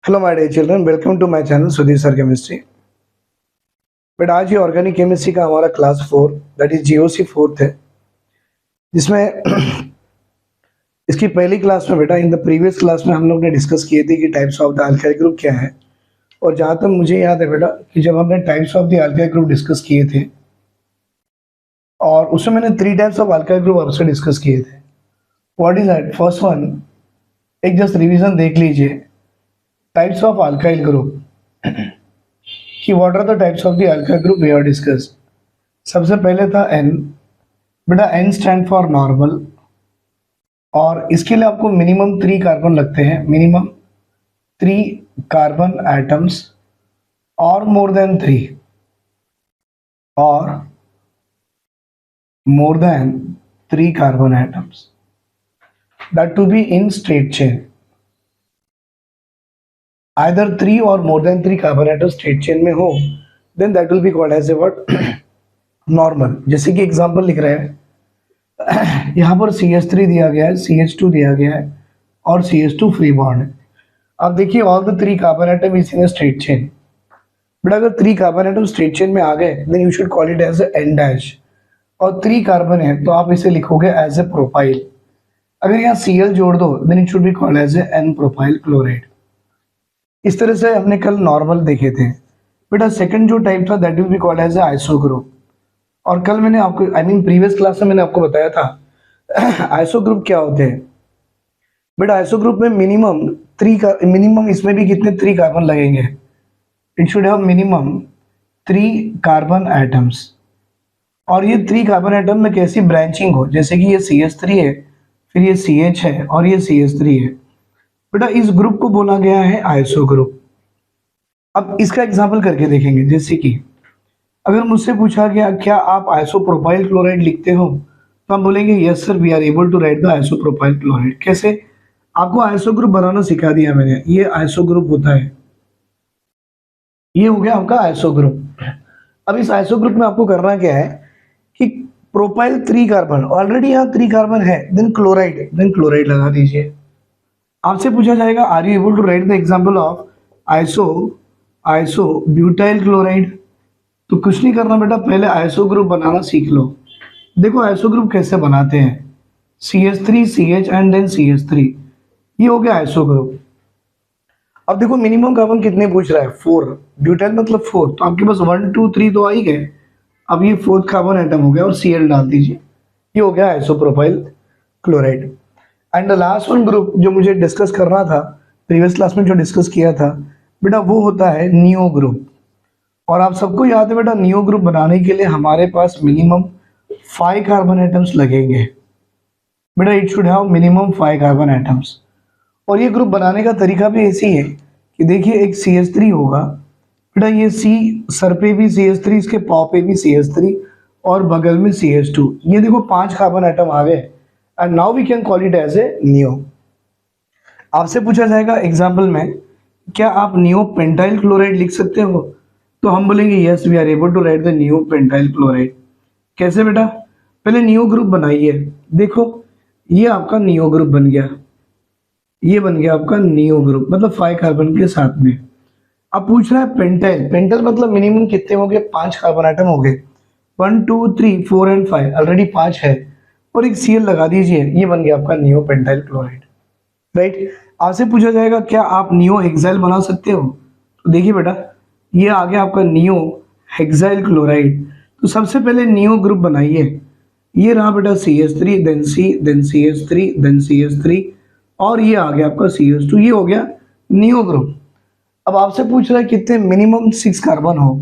Hello my dear children, welcome to my channel Sudhir sir chemistry. But आज ये organic chemistry का हमारा class 4 that is GOC fourth है, जिसमें इसकी पहली क्लास में बेटा इन द प्रीवियस क्लास में हम लोग ने डिस्कस किए थे कि types of the alkyl group क्या है। और जहाँ तक मुझे याद है बेटा कि जब हमने types of the alkyl group discuss किए थे और उसमें मैंने 3 टाइप्स ऑफ अल्काइल ग्रुप आपसे डिस्कस किए थे। What is that? First one, एक जस्ट रिवीजन देख लीजिए, टाइप्स ऑफ अल्काइल ग्रुप कि what are the types of the alkyl group we are discussed. सबसे पहले था एन। बेटा एन स्टैंड फॉर नॉर्मल, और इसके लिए आपको मिनिमम 3 कार्बन लगते हैं, मिनिमम 3 कार्बन एटम्स और मोर देन 3 और more than 3 carbon atoms that to be in straight chain, either 3 or more than 3 carbon atoms straight chain में हो, then that will be called as a what? Normal. जैसे कि example लिख रहे हैं यहाँ पर CH3 दिया गया है, CH2 दिया गया है और CH2 फ्री बॉन्ड है। अब देखिए all the 3 carbon atom is in straight chain. But अगर 3 कार्बन एटम स्ट्रेट चेन में आ गए then you should call it as N dash, और 3 कार्बन है तो आप इसे लिखोगे एज ए प्रोपाइल। अगर यहाँ Cl जोड़ दो then it should be called as N propyl chloride. इस तरह से हमने कल नॉर्मल देखे थे। बेटा सेकंड जो टाइप था that will be called as iso group. और कल मैंने आपको प्रीवियस क्लास में मैंने आपको बताया था आइसो ग्रुप क्या होते हैं। बेटा आइसो ग्रुप में मिनिमम इसमें भी कितने 3 कार्बन लगेंगे। It should have minimum 3 carbon atoms, और ये 3 कार्बन एटम में कैसी ब्रांचिंग हो, जैसे कि ये CH3 है, फिर ये CH है और ये CH3 है। बेटा इस ग्रुप को बोला गया है आइसो ग्रुप। अब इसका एग्जांपल करके देखेंगे। जैसे कि अगर मुझसे पूछा गया क्या आप आइसोप्रोपाइल क्लोराइड लिखते हो, तो हम बोलेंगे yes sir we are able to write the isopropyl chloride. कैसे? आपको आइसो ग्रुप बनाना सिखा दिया मैंने। ये आइसो ग्रुप होता है, ये हो गया आपका आइसो ग्रुप। अब इस आइसो ग्रुप में आपको करना क्या है कि प्रोपाइल 3 कार्बन, ऑलरेडी यहाँ 3 कार्बन है, देन क्लोराइड लगा दीजिए। आपसे पूछा जाएगा are you able to write the example of iso butyl chloride. तो कुछ नहीं करना बेटा, पहले आइसो ग्रुप बनाना सीख लो। देखो आइसो ग्रुप कैसे बनाते हैं, CH3 CH and then CH3, ये हो गया आइसो ग्रुप। अब देखो मिनिमम कार्बन कितने पूछ रहा है, 4। ब्यूटाइल मतलब 4, तो आपके पास 1 2 3 तो आ ही गए। अब ये 4th कार्बन एटम हो गया और Cl डाल दीजिए, ये हो गया isopropyl chloride. And the last one group जो मुझे डिस्कस करना था प्रीवियस क्लास में जो डिस्कस किया था बेटा, वो होता है नियो ग्रुप। और आप सबको याद है बेटा नियो ग्रुप बनाने के लिए हमारे पास मिनिमम 5 कार्बन एटम्स लगेंगे। बेटा it should have minimum 5 carbon atoms. और ये ग्रुप बनाने का तरीका भी ऐसी है कि देखिए एक CH3 होगा, बेटा ये C सर पे भी CH3, इसके पाव पे भी CH3 और बगल में CH2, ये देखो 5 कार्बन एटम आ गए। And now we can call it as a neo. आपसे पूछा जाएगा एग्जाम्पल में क्या आप नियो पेंटाइल क्लोराइड लिख सकते हो, तो हम बोलेंगे yes we are able to write the neo pentyl chloride. कैसे बेटा? पहले नियो ग्रुप बनाइए। देखो ये आपका नियो ग्रुप बन गया, ये बन गया आपका नियो ग्रुप, मतलब 5 कार्बन के साथ में। अब पूछ रहा है पेंटाइल। पेंटाइल मतलब मिनिमम कितने हो गए, 5 कार्बन आइटम हो गए, 1 2 3 4 एंड 5, ऑलरेडी 5 है, और एक Cl लगा दीजिए, ये बन गया आपका नियो पेंटाइल क्लोराइड। राइट। आपसे पूछा जाएगा क्या आप नियो हेक्साइल बना सकते हो, तो देखिए बेटा ये आ गया आपका नियो हेक्साइल क्लोराइड। तो सबसे पहले नियो ग्रुप बनाइए, ये रहा बेटा CH3 then C then CH3 then CH3 और ये आ गया आपका CH2, ये हो गया नियो ग्रुप। अब आपसे पूछ रहा है कितने, मिनिमम 6 कार्बन हो,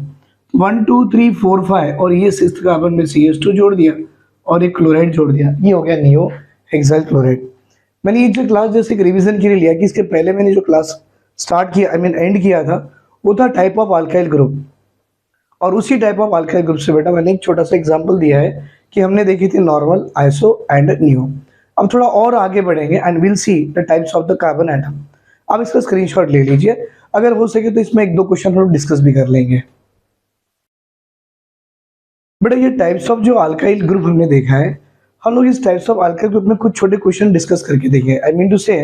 1 2 3 4 5, और ये 6th कार्बन में CH2 जोड़ दिया और एक क्लोराइड जोड़ दिया, ये हो गया नियो हेक्साइल क्लोराइड। मैंने ये जो क्लास जैसे एक रिवीजन के लिए लिया कि इसके पहले मैंने जो क्लास स्टार्ट किया एंड किया था वो था टाइप ऑफ अल्काइल ग्रुप। और उसी टाइप ऑफ अल्काइल ग्रुप से बेटा मैंने एक छोटा सा एग्जांपल दिया है कि हमने देखी थी नॉर्मल, आइसो एंड नियो। अब थोड़ा और आगे बढ़ेंगे and will see the types of the carbon atom. आप इसका स्क्रीनशॉट ले लीजिए, अगर हो सके तो इसमें 1 2 क्वेश्चन हम डिस्कस भी कर लेंगे। बेटा ये टाइप्स ऑफ जो अल्काइल ग्रुप हमने देखा है, हम लोग इस टाइप्स ऑफ अल्काइल ग्रुप में कुछ छोटे क्वेश्चन डिस्कस करके देखेंगे। आई मीन टू से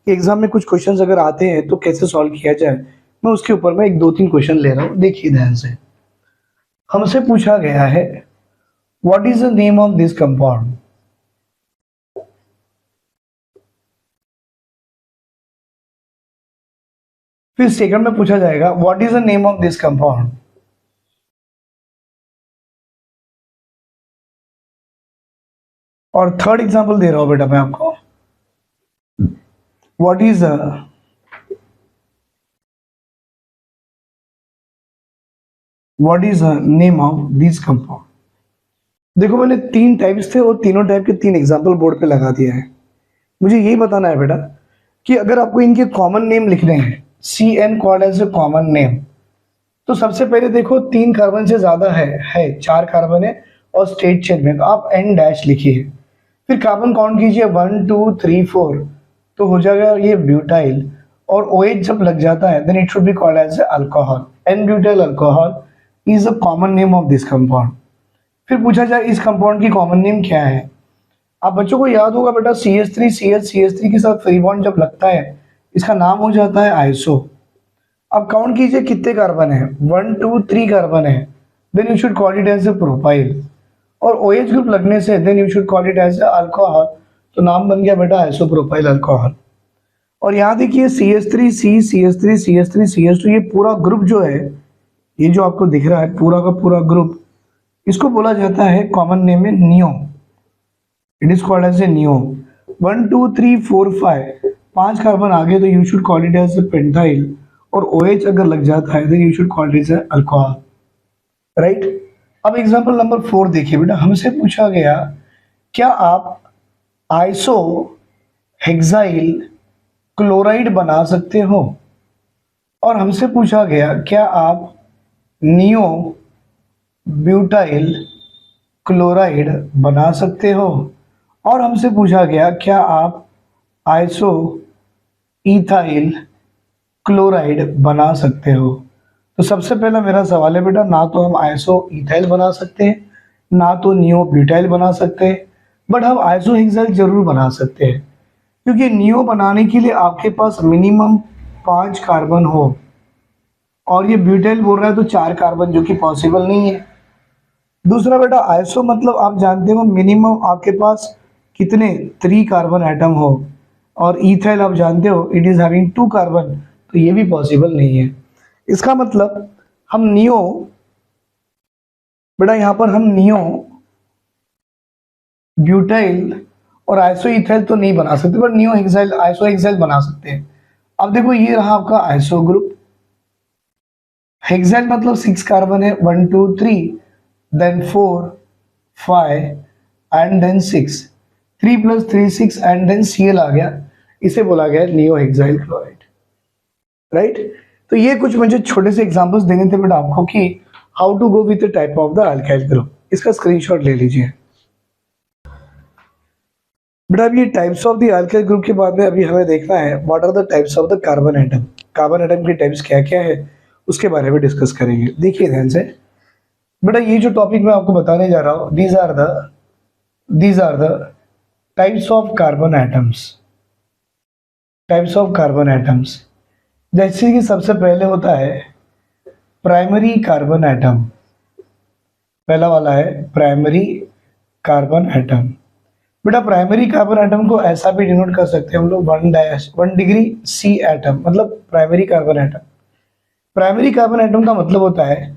एग्जाम में कुछ क्वेश्चंस अगर आते हैं तो कैसे सॉल्व किया जाए, मैं उसके ऊपर में एक दो तीन क्वेश्चन ले रहा हूँ, देखिए ध्यान से। हमसे पूछा गया है what is the name of this compound. फिर सेकंड में पूछा जाएगा what is the name of this compound. और थर्ड एग्जांपल दे रहा हूं बेटा मैं आपको, what is the name of this compound. देखो मैंने तीन टाइप्स थे और तीनों टाइप के तीन एग्जांपल बोर्ड पे लगा दिया है। मुझे यही बताना है बेटा कि अगर आपको इनके कॉमन नेम लिखने हैं, C N called as a common name, तो सबसे पहले देखो तीन कार्बन से ज्यादा है चार कार्बन है और स्ट्रेट चेन में, तो आप एन डैश लिखिए। फिर कार्बन काउंट कीजिए 1 2 3 4, तो हो जाएगा ये ब्यूटाइल। और OH जब लग जाता है then it should be called as alcohol. N butyl alcohol is the common name of this compound. फिर पूछा जाए इस कंपाउंड की कॉमन नेम क्या है। आप बच्चों को याद होगा बेटा CH3 के साथ फ्री बॉन्ड जब लगता है इसका नाम हो जाता है आइसो। अब काउंट कीजिए कितने कार्बन है, 1 2 3 कार्बन है, then you should call it as a propyl. और OH ग्रुप लगने से then you should call it as a alcohol, तो नाम बन गया बेटा आइसोप्रोपाइल अल्कोहल। और यहाँ देखिए CH3 ये पूरा ग्रुप जो है, ये जो आपको दिख रहा है पूरा का पूरा ग्रुप, इसको बोला जाता है कॉमन नेम में neo. It is called as a neo. 1 2 3 4 5 पांच कार्बन आगे तो you should call it as a pentyl. और OH अगर लग जाता है then you should call it as a alcohol, right. अब एग्जांपल नंबर 4 देखिए बेटा, हमसे पूछा गया क्या आप आइसो हेक्साइल क्लोराइड बना सकते हो। और हमसे पूछा गया क्या आप नियो ब्यूटाइल क्लोराइड बना सकते हो। और हमसे पूछा गया क्या आप आइसो इथाइल क्लोराइड बना सकते हो। तो सबसे पहला मेरा सवाल है बेटा, ना तो हम आइसो इथाइल बना सकते हैं, ना तो नियो ब्यूटाइल बना सकते हैं, बट हम आइसो हेक्साइल जरूर बना सकते हैं, क्योंकि नियो बनाने के लिए आपके पास मिनिमम 5 कार्बन हो, और ये ब्यूटाइल बोल रहा है तो 4 कार्बन, जो कि पॉसिबल नहीं है। दूसरा बेटा आइसो मतलब आप जानते हो मिनिमम आपके पास कितने 3 कार्बन एटम हो, और इथाइल आप जानते हो इट इज हैविंग 2 कार्बन, तो ये भी पॉसिबल नहीं है। इसका मतलब हम नियो बेटा, यहां पर हम नियो ब्यूटाइल और आइसो इथाइल तो नहीं बना सकते, but neo hexyl iso hexyl बना सकते हैं। अब देखो ये रहा आपका आइसो ग्रुप। हेक्साइल मतलब 6 कार्बन है, 1 2 3 then 4 5 and then 6, 3 + 3 6 and then Cl आ गया, इसे बोला गया नियो हेक्साइल क्लोराइड, राइट। तो ये कुछ मुझे छोटे से एग्जांपल्स देने थे बेटा आपको कि how to go with the type of the alkyl group. इसका स्क्रीनशॉट ले लीजिए बेटा। अभी types of the alkyl group के बाद में अभी हमें देखना है what are the types of the carbon atom. Carbon atom के टाइप्स क्या क्या है उसके बारे में डिस्कस करेंगे। देखिए ध्यान से बेटा, ये जो टॉपिक मैं आपको बताने जा रहा हूँ, these are the types of carbon atoms. Types of carbon atoms, जैसे कि सबसे पहले होता है प्राइमरी कार्बन एटम। पहला वाला है प्राइमरी कार्बन एटम। बेटा प्राइमरी कार्बन एटम को ऐसा भी डिनोट कर सकते हैं हम लोग 1 डिग्री C एटम, मतलब primary carbon atom. Primary carbon atom का मतलब होता है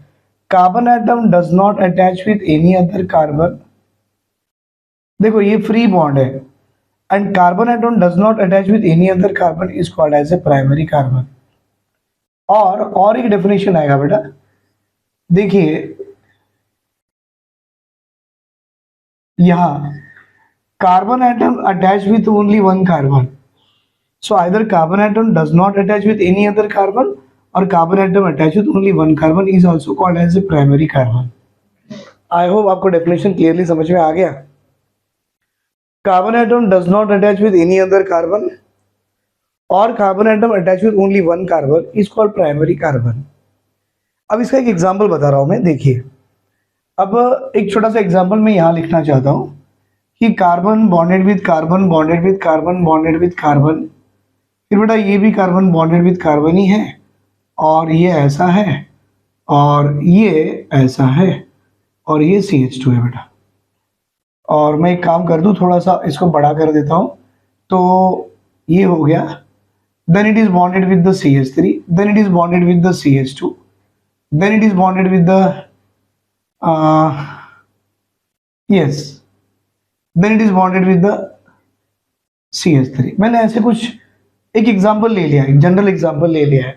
carbon atom does not attach with any other carbon. देखो ये फ्री बॉन्ड है, and carbon atom does not attach with any other carbon is called as a primary carbon. और एक definition आएगा बेटा, देखिए यहां carbon atom attach with only 1 carbon, so either carbon atom does not attach with any other carbon or carbon atom attach with only 1 carbon is also called as a primary carbon. I hope आपको definition clearly समझ में आ गया। Carbon atom does not attach with any other carbon और carbon atom attach with only 1 carbon is called primary carbon. अब इसका एक example बता रहा हूं मैं, देखिए। अब एक छोटा सा एग्जांपल मैं यहां लिखना चाहता हूं कि carbon bonded with carbon bonded with carbon bonded with carbon, फिर बेटा ये भी कार्बन बॉन्डेड विथ कार्बन ही है, और ये ऐसा है, और ये ऐसा है, और ये CH2 है बेटा। और मैं एक काम कर दूं, थोड़ा सा इसको बड़ा कर देता हूं, तो ये हो गया। Then it is bonded with the CH3, then it is bonded with the CH2, then it is bonded with the yes, then it is bonded with the CH3। मैंने ऐसे कुछ एक एग्जांपल ले लिया, एक जनरल एग्जांपल ले लिया है।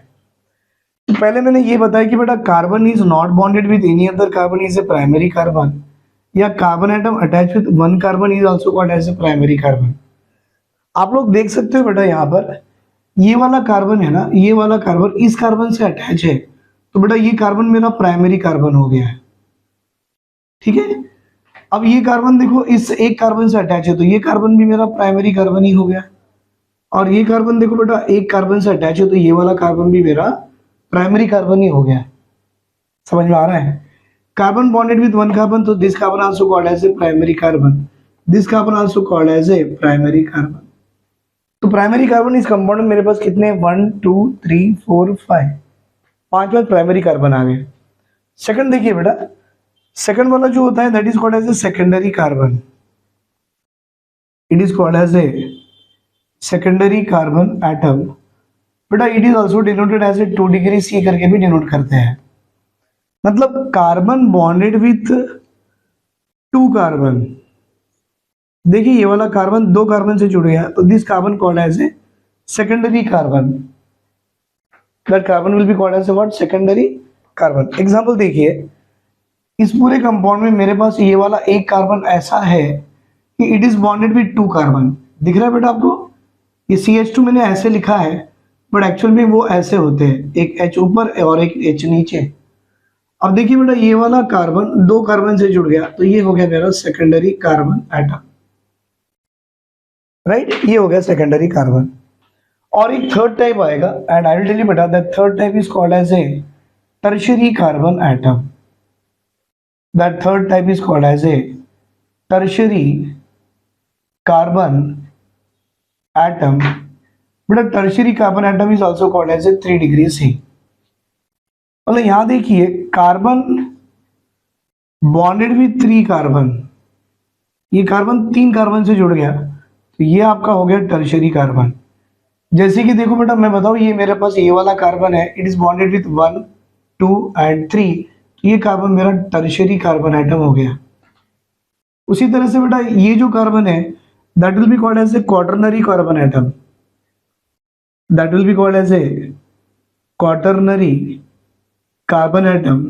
तो पहले मैंने ये बताया कि बेटा carbon is not bonded with any other carbon is a primary carbon, या carbon atom attach with one carbon is also called as a primary carbon. आप लोग देख सकते हो बेटा यहाँ पर ये वाला कार्बन है ना, ये वाला कार्बन इस कार्बन से अटैच है, तो बेटा ये कार्बन मेरा प्राइमरी कार्बन हो गया है, ठीक है। अब ये कार्बन देखो इस एक कार्बन से अटैच है, तो ये कार्बन भी मेरा प्राइमरी कार्बन ही हो गया। और ये कार्बन देखो बेटा एक कार्बन से अटैच है, तो ये वाला कार्बन भी मेरा प्राइमरी कार्बन ही हो गया। समझ में आ रहा है? Carbon bonded with one carbon, तो this carbon also called as a primary carbon, this carbon also called as a primary carbon. तो प्राइमरी कार्बन इस कंपाउंड में मेरे पास कितने 1 2 3 4 5 5 प्राइमरी कार्बन आ गए। सेकंड देखिए बेटा, सेकंड वाला जो होता है that is called as a secondary carbon, it is called as a secondary carbon atom. बेटा it is also denoted as a 2 degree C करके भी डिनोट करते हैं। मतलब कार्बन बॉन्डेड विथ 2 कार्बन, देखिए ये वाला कार्बन 2 कार्बन से जुड़ गया, तो this carbon called as a secondary carbon, that carbon will be called as a what, secondary carbon. Example देखिए, इस पूरे कंपाउंड में मेरे पास ये वाला एक कार्बन ऐसा है कि it is bonded with 2 carbon. दिख रहा है बेटा आपको? ये CH2 मैंने ऐसे लिखा है, बट एक्चुअल में वो ऐसे होते हैं, एक H ऊपर और एक H नीचे। अब देखिए बेटा ये वाला कार्बन 2 कार्बन से जुड़ गया, तो ये हो गया मेरा सेकेंडरी कार्बन एटम, राइट? ये हो गया सेकेंडरी कार्बन। और एक थर्ड टाइप आएगा, and I will tell you बेटा that third type is called as a tertiary carbon atom. That third type is called as a tertiary carbon atom. But a tertiary carbon atom is also called as a 3 degree C. मतलब यहाँ देखिए carbon bonded with 3 carbon, ये carbon 3 carbon से जुड़ गया, तो ये आपका हो गया टर्शियरी कार्बन। जैसे कि देखो बेटा मैं बताऊँ, ये मेरे पास ये वाला कार्बन है, it is bonded with 1 2 and 3, ये कार्बन मेरा टर्शियरी कार्बन एटम हो गया। उसी तरह से बेटा ये जो कार्बन है that will be called as a quaternary carbon atom, that will be called as a quaternary carbon atom.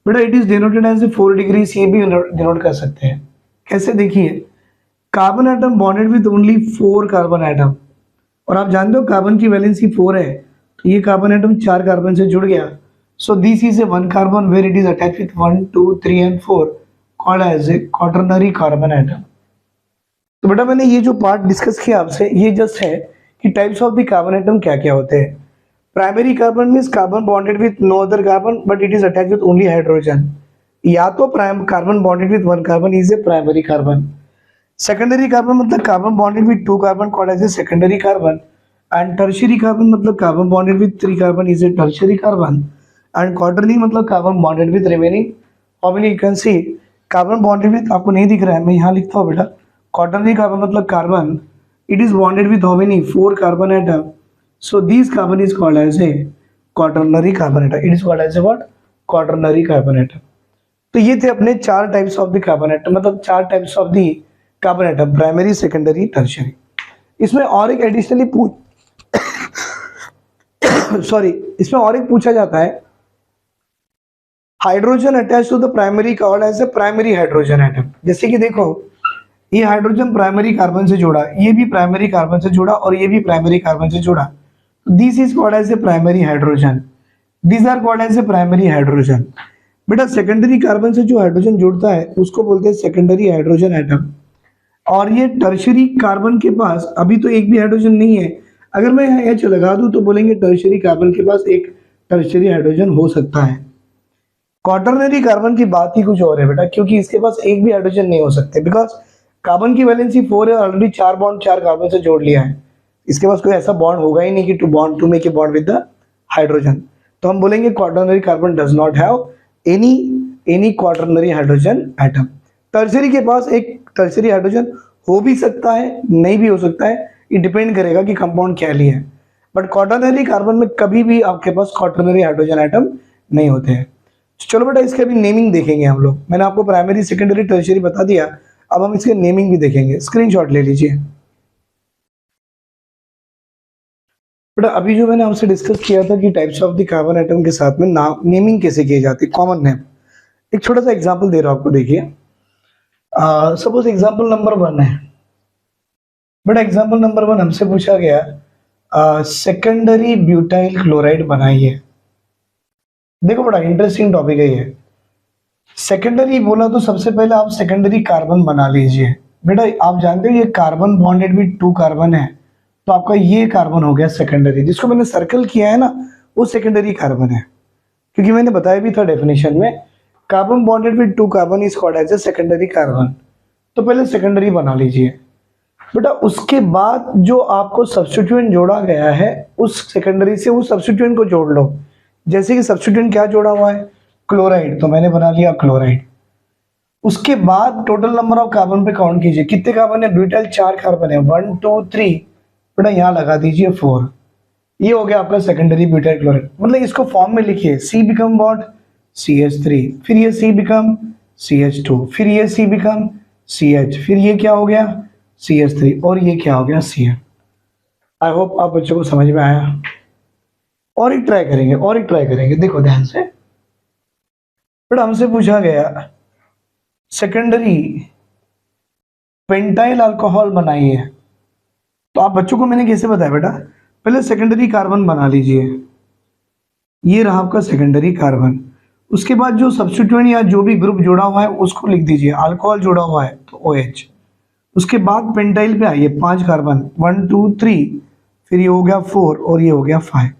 बेटा it is denoted as a 4 degree C भी डिनोट कर सकते हैं। कैसे? देखिए carbon atom bonded with only 4 carbon atom, और आप जानते हो कार्बन की वैलेंसी 4 है, तो ये कार्बन एटम 4 कार्बन से जुड़ गया। So this is a one carbon where it is attached with 1 2 3 and 4 called as a quaternary carbon atom. तो बेटा मैंने ये जो पार्ट डिस्कस किया आपसे, ये जस्ट है कि types of the carbon atom क्या क्या होते हैं। Primary carbon means carbon bonded with no other carbon but it is attach with only hydrogen, या तो carbon bonded with 1 carbon is a primary carbon. Secondary carbon मतलब carbon bonded with 2 carbon called as a secondary carbon, and tertiary carbon मतलब carbon bonded with 3 carbon is a tertiary carbon, and quarterly मतलब carbon bonded with remaining how many, you can see carbon bonded with, आपको नहीं दिख रहा है मैं यहाँ लिखता हूँ बेटा, क्वार्टरली कार्बन मतलब carbon it is bonded with how many 4 carbon atom, so this carbon is called as a quaternary carbon atom, it is called as a what, quaternary carbon atom. तो ये थे अपने 4 types of the carbon atom, मतलब 4 types of the carbon atom, primary secondary tertiary. इसमें और एक additionally इसमें और एक पूछा जाता है, hydrogen attach to the primary called as a primary hydrogen atom. जैसे कि देखो ये हाइड्रोजन प्राइमरी कार्बन से जुड़ा, ये भी प्राइमरी कार्बन से जुड़ा, और ये भी प्राइमरी कार्बन से जुड़ा, this is called as a primary hydrogen, this are called as a primary hydrogen. बेटा सेकेंडरी कार्बन से जो हाइड्रोजन जुड़ता है उसको बोलते हैं सेकेंडरी हाइड्रोजन एटम, और ये टर्शियरी कार्बन के पास अभी तो एक भी हाइड्रोजन नहीं है, अगर मैं यहाँ H लगा दूं तो बोलेंगे टर्शियरी कार्बन के पास एक टर्शियरी हाइड्रोजन हो सकता है। क्वाटरनरी कार्बन की बात ही कुछ और है बेटा, क्योंकि इसके पास एक भी हाइड्रोजन नहीं हो सकते, बिकॉज कार्बन की वैलेंसी 4 है, ऑलरेडी 4 बॉन्ड 4 कार्बन से जोड़ लिया है, इसके पास कोई ऐसा बॉन्ड होगा ही नहीं कि to make a bond with the hydrogen, तो हम बोलेंगे quaternary carbon does not have any quaternary hydrogen atom. Tertiary के पास एक टर्शरी हाइड्रोजन हो भी सकता है, नहीं भी हो सकता है, ये डिपेंड करेगा कि कंपाउंड क्या लिया है, बट क्वाटरनरी कार्बन में कभी भी आपके पास क्वाटरनरी हाइड्रोजन एटम नहीं होते हैं। चलो बेटा इसके अभी नेमिंग देखेंगे हम लोग। मैंने आपको प्राइमरी सेकेंडरी टर्शरी बता दिया, अब हम इसके नेमिंग भी देखेंगे। स्क्रीनशॉट ले लीजिए बेटा। अभी जो मैंने आपसे डिस्कस किया था कि types of the carbon atom के साथ में नेमिंग कैसे की जाती है, कॉमन नेम। एक छोटा सा एग्जांपल दे रहा हूं आपको, देखिए। सपोज एग्जांपल नंबर 1 है बेटा। एग्जांपल नंबर 1 हमसे पूछा गया सेकेंडरी ब्यूटाइल क्लोराइड बनाइए। देखो बड़ा इंटरेस्टिंग टॉपिक है ये। सेकेंडरी बोला तो सबसे पहले आप सेकेंडरी कार्बन बना लीजिए बेटा। आप जानते हो ये कार्बन बॉन्डेड विद 2 कार्बन है, तो आपका ये कार्बन हो गया सेकेंडरी। जिसको मैंने सर्कल किया है ना, वो सेकेंडरी कार्बन है, क्योंकि मैंने बताया भी था डेफिनेशन में, carbon bonded with 2 carbon is called as a secondary carbon. तो पहले सेकेंडरी बना लीजिए बेटा। उसके बाद जो आपको सब्स्टिट्यूएंट जोड़ा गया है, उस सेकेंडरी से उस सब्स्टिट्यूएंट को जोड़ लो। जैसे कि सब्स्टिट्यूएंट क्या जोड़ा हुआ है, क्लोराइड, तो मैंने बना लिया क्लोराइड। उसके बाद टोटल नंबर ऑफ कार्बन पे काउंट कीजिए, कितने कार्बन है, ब्यूटाइल 4 कार्बन है, 1 2 3 बेटा, यहाँ लगा दीजिए 4। ये हो गया आपका सेकेंडरी ब्यूटाइल क्लोराइड। मतलब इसको फॉर्म में लिखिए, C बिकम बॉन्ड CH3, फिर ये C बिकम CH2, फिर ये C बिकम CH, फिर ये क्या हो गया CH3, और ये क्या हो गया Cl। आई होप आप बच्चों को समझ में आया। और एक ट्राई करेंगे, देखो ध्यान से बेटा। हमसे पूछा गया सेकेंडरी पेंटाइल अल्कोहल बनाइए। तो आप बच्चों को मैंने कैसे बताया बेटा, पहले सेकेंडरी कार्बन बना लीजिए, ये रहा आपका सेकेंडरी कार्बन। उसके बाद जो सब्स्टिट्यूएंट या जो भी ग्रुप जोड़ा हुआ है उसको लिख दीजिए। अल्कोहल जोड़ा हुआ है तो OH। उसके बाद पेंटाइल पे आइए, 5 कार्बन, 1 2 3, फिर ये हो गया 4 और ये हो गया 5।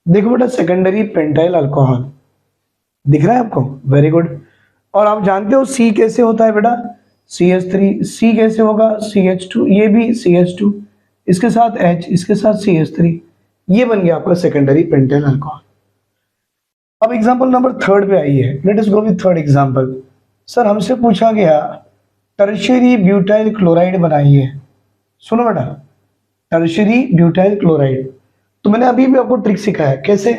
देखो बेटा सेकेंडरी पेंटाइल अल्कोहल दिख रहा है आपको, वेरी गुड। और आप जानते हो C कैसे होता है बेटा, CH3, C कैसे होगा CH2, ये भी CH2, इसके साथ H, इसके साथ CH3, ये बन गया आपका सेकेंडरी पेंटाइल अल्कोहल। अब एग्जांपल नंबर 3 पे आइए, let us go with third example. Sir हमसे पूछा गया टर्शियरी ब्यूटाइल क्लोराइड बनाइए। सुनो बेटा, टर्शियरी ब्यूटाइल क्लोराइड, तो मैंने अभी भी आपको ट्रिक सिखाया कैसे।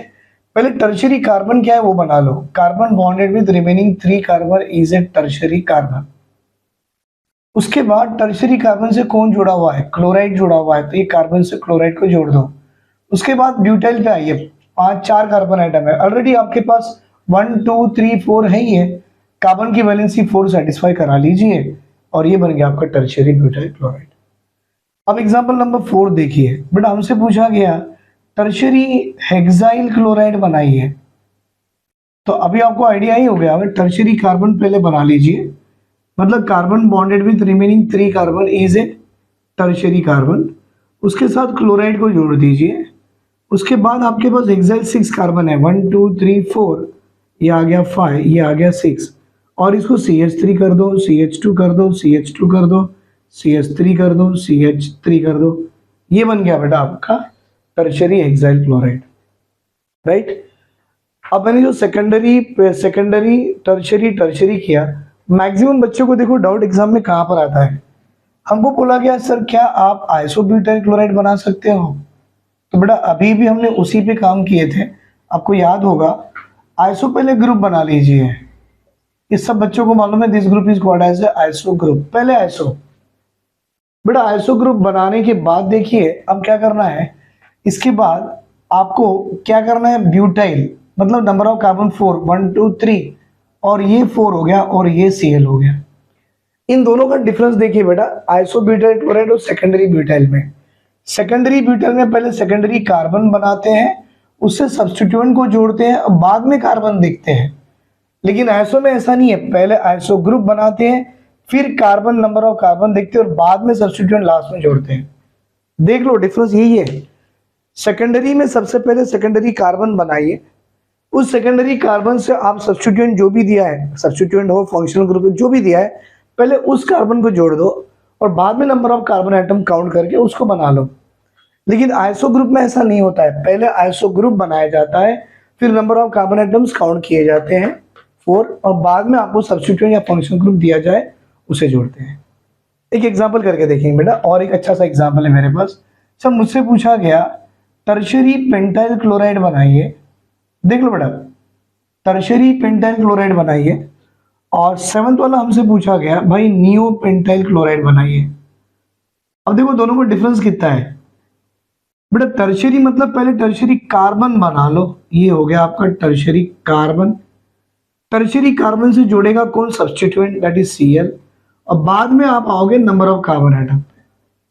पहले टर्शियरी कार्बन क्या है वो बना लो। Carbon bonded with remaining 3 carbon is a tertiary carbon. उसके बाद टर्शियरी कार्बन से कौन जुड़ा हुआ है, क्लोराइड जुड़ा हुआ है, तो ये कार्बन से क्लोराइड को जोड़ दो। उसके बाद ब्यूटाइल पे आइए, 4 कार्बन आइटम है, ऑलरेडी आपके पास 1 2 3 4 है ही है, कार्बन की वैलेंसी 4 सेटिस्फाई करा लीजिए और ये बन गया आपका टर्शियरी ब्यूटाइल क्लोराइड। अब एग्जांपल नंबर 4 देखिए बेटा। हमसे पूछा गया टर्शियरी हेक्साइल क्लोराइड बनाइए। तो अभी आपको आइडिया ही हो गया, टर्शियरी कार्बन पहले बना लीजिए, मतलब carbon bonded with remaining 3 carbon is a tertiary carbon. उसके साथ क्लोराइड को जोड़ दीजिए। उसके बाद आपके पास हेक्साइल 6 कार्बन है, 1 2 3 4, ये आ गया 5, ये आ गया 6, और इसको CH3 कर दो, CH2 कर दो, CH2 कर दो, CH3 कर दो, CH3 कर दो, ये बन गया बेटा आपका टर्शियरी हेक्साइल क्लोराइड, राइट। अब मैंने जो सेकेंडरी टर्शियरी किया, मैक्सिमम बच्चों को देखो डाउट एग्जाम में कहाँ पर आता है, हमको बोला गया सर क्या आप आइसोब्यूटाइल क्लोराइड बना सकते हो। तो बेटा अभी भी हमने उसी पे काम किए थे, आपको याद होगा। आइसो पहले ग्रुप बना लीजिए, ये सब बच्चों को मालूम है, this group is called as iso group. पहले आइसो, बेटा आइसो ग्रुप बनाने के बाद देखिए अब क्या करना है, इसके बाद आपको क्या करना है, ब्यूटाइल, मतलब नंबर ऑफ कार्बन 4, 1 2 3, और ये 4 हो गया और ये Cl हो गया। इन दोनों का डिफरेंस देखिए बेटा, आइसोब्यूटाइल क्लोराइड और सेकेंडरी ब्यूटाइल में। सेकेंडरी ब्यूटाइल में पहले सेकेंडरी कार्बन बनाते हैं, उससे सब्स्टिट्यूएंट को जोड़ते हैं और बाद में कार्बन देखते हैं। लेकिन आइसो में ऐसा नहीं है, पहले आइसो ग्रुप बनाते हैं, फिर कार्बन नंबर ऑफ कार्बन देखते हैं और बाद में सब्स्टिट्यूएंट लास्ट में जोड़ते हैं। देख लो डिफरेंस यही है। सेकेंडरी में सबसे पहले सेकेंडरी कार्बन बनाइए, उस सेकेंडरी कार्बन से आप सब्स्टिट्यूएंट जो भी दिया है, सब्स्टिट्यूएंट हो, फंक्शनल ग्रुप जो भी दिया है, पहले उस कार्बन को जोड़ दो और बाद में number of carbon atom count करके उसको बना लो। लेकिन आइसो ग्रुप में ऐसा नहीं होता है, पहले आइसो ग्रुप बनाया जाता है, फिर number of carbon atoms count किए जाते हैं 4, और बाद में आपको सब्स्टिट्यूएंट या फंक्शन ग्रुप दिया जाए उसे जोड़ते हैं। एक एग्जांपल करके देखेंगे बेटा, और एक अच्छा सा एग्जांपल है मेरे पास। सब मुझसे पूछा गया टर्शरी पेंटाइल क्लोराइड बनाइए, देख लो बेटा, टर्शरी पेंटाइल क्लोराइड बनाइए, और 7th वाला हमसे पूछा गया भाई नियो पेंटाइल क्लोराइड बनाइए। अब देखो दोनों में डिफरेंस कितना है बेटा, टर्शरी मतलब पहले टर्शरी कार्बन बना लो, ये हो गया आपका टर्शरी कार्बन। टर्शरी कार्बन से जोड़ेगा कौन, सब्स्टिट्यूएंट, दैट इज Cl, और बाद में आप आओगे नंबर ऑफ कार्बन एटम,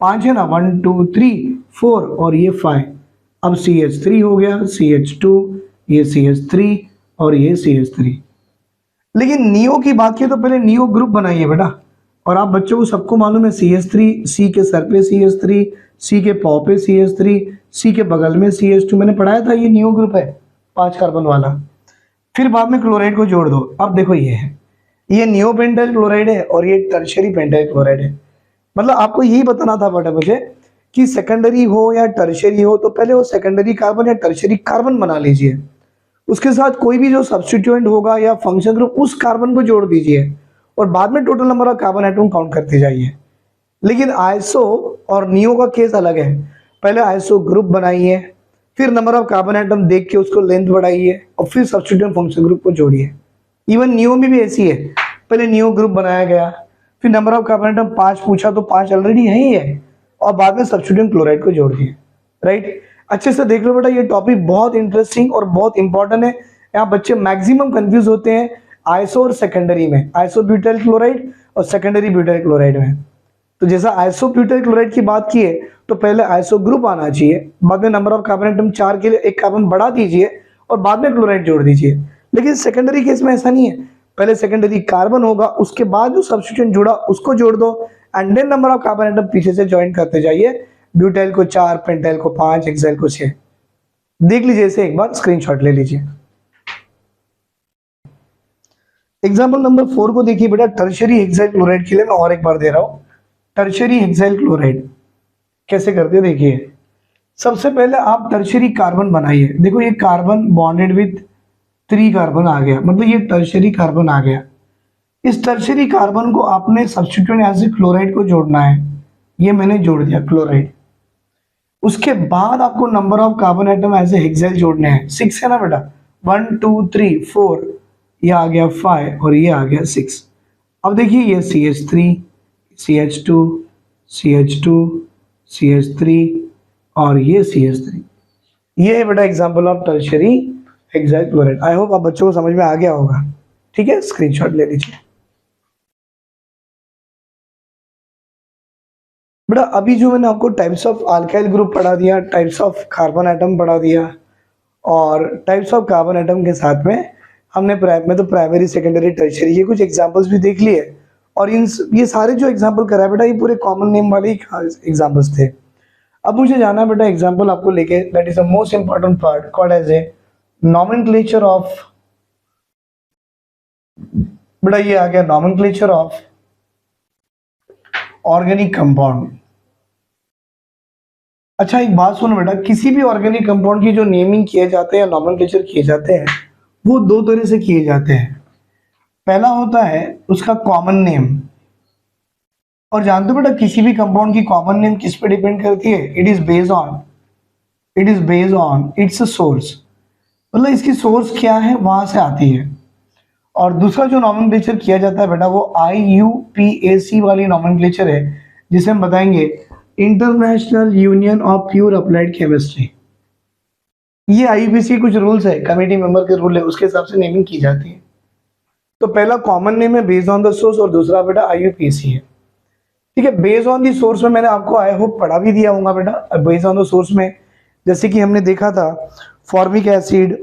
5 है ना, 1 2 3 4 और ये 5। अब CH3 हो गया, CH2, ये CH3 और ये CH3। लेकिन नियो की बात की तो पहले नियो ग्रुप बनाइए बेटा, और आप बच्चों को सबको मालूम है CH3, C के सर पे CH3, C के पौ पे CH3, C के बगल में CH2, मैंने पढ़ाया था, ये नियो ग्रुप है 5 कार्बन वाला। फिर बाद में क्लोराइड को जोड़ दो, अब देखो ये है, ये नियो पेंटाइल क्लोराइड है और ये टर्शरी पेंटाइल क्लोराइड है। मतलब आपको यही बताना था बेटा मुझे कि सेकेंडरी हो या टर्शरी हो तो पहले वो सेकेंडरी कार्बन या टर्शरी कार्बन बना लीजिए, उसके साथ कोई भी जो सब्स्टिट्यूएंट होगा या फंक्शन ग्रुप उस कार्बन को जोड़ दीजिए, और बाद में total number of carbon atom count करते जाइए। लेकिन आइसो और नियो का केस अलग है, पहले आइसो ग्रुप बनाइए, फिर नंबर ऑफ कार्बन एटम देख के उसको लेंथ बढ़ाइए, और फिर सब्स्टिट्यूएंट फंक्शन ग्रुप को जोड़िए। इवन नियो में भी ऐसी है, पहले नियो ग्रुप बनाया गया, फिर नंबर ऑफ कार्बन एटम 5 पूछा तो 5 ऑलरेडी है ही है, और बाद में सब्स्टिट्यूएंट क्लोराइड को जोड़ दिए, राइट। अच्छे से देख लो बेटा, ये टॉपिक बहुत इंटरेस्टिंग और बहुत इंपॉर्टेंट है। यहाँ बच्चे मैक्सिमम कंफ्यूज होते हैं आइसो और सेकेंडरी में, आइसो ब्यूटाइल क्लोराइड और सेकेंडरी ब्यूटाइल क्लोराइड में। तो जैसा आइसो ब्यूटाइल क्लोराइड की बात की है तो पहले आइसो ग्रुप आना चाहिए, बाद में नंबर ऑफ कार्बन एटम 4 के लिए एक कार्बन बढ़ा दीजिए और बाद में क्लोराइड जोड़ दीजिए। लेकिन सेकेंडरी केस में ऐसा नहीं है, पहले सेकेंडरी कार्बन होगा, उसके बाद जो सब्स्टिट्यूएंट जुड़ा उसको जोड़ दो, and then number of carbon atom पीछे से ज्वाइन करते जाइए, ब्यूटाइल को 4, पेंटाइल को 5, हेक्साइल को 6। देख लीजिए इसे एक बार, स्क्रीनशॉट ले लीजिए। एग्जाम्पल नंबर 4 को देखिए बेटा, टर्शरी हेक्साइल क्लोराइड के लिए मैं और एक बार दे रहा हूं। टर्शरी हेक्साइल क्लोराइड कैसे करते हैं देखिए, सबसे पहले आप टर्शरी कार्बन बनाइए। देखो ये कार्बन बॉन्डेड विथ 3 कार्बन आ गया, मतलब ये टर्शरी कार्बन आ गया। इस टर्शरी कार्बन को आपने सब्स्टिट्यूएंट एज ए क्लोराइड को जोड़ना है, ये मैंने जोड़ दिया क्लोराइड। उसके बाद आपको number of carbon atom as a hexyl जोड़ने हैं, 6 है ना बेटा, 1 2 3 4, ये आ गया 5 और ये आ गया 6। अब देखिए ये CH3, CH2, CH2, CH3 और ये CH3, ये है बेटा example of tertiary hexyl chloride. I hope आप बच्चों को समझ में आ गया होगा, ठीक है, स्क्रीनशॉट ले लीजिए बेटा। अभी जो मैंने आपको टाइप्स ऑफ अल्काइल ग्रुप पढ़ा दिया, टाइप्स ऑफ कार्बन एटम पढ़ा दिया, और टाइप्स ऑफ कार्बन एटम के साथ में हमने मैं तो प्राइमरी सेकेंडरी टर्शियरी ये कुछ एग्जांपल्स भी देख लिए, और ये सारे जो एग्जांपल करा है बेटा ये पूरे कॉमन नेम वाले एग्जांपल्स थे। अब मुझे जाना है बेटा एग्जांपल आपको लेके, that is the most important part called as a nomenclature of, बेटा ये आ गया नॉमेनक्लेचर ऑफ ऑर्गेनिक कंपाउंड। अच्छा एक बात सुनो बेटा, किसी भी ऑर्गेनिक कंपाउंड की जो नेमिंग किए जाते हैं, नॉमेनक्लेचर किए जाते हैं, वो 2 तरह से किए जाते हैं। पहला होता है उसका कॉमन नेम, और जानते हो बेटा किसी भी कंपाउंड की कॉमन नेम किस पे डिपेंड करती है, it is based on it's source, मतलब इसकी सोर्स क्या है वहां से आती है। और दूसरा जो नॉमेनक्लेचर किया जाता है बेटा वो IUPAC वाली नॉमेनक्लेचर है, जिसे हम बताएंगे international union of pure applied chemistry. ये IUPAC कुछ रूल्स है, कमेटी मेंबर के रूल है, उसके हिसाब से नेमिंग की जाती है। तो पहला कॉमन नेम है बेस्ड ऑन द सोर्स, और दूसरा बेटा IUPAC है, ठीक है। बेस्ड ऑन द सोर्स में मैंने आपको आई होप पढ़ा भी दिया होगा बेटा। बेस्ड ऑन द सोर्स में जैसे कि हमने देखा था formic acid,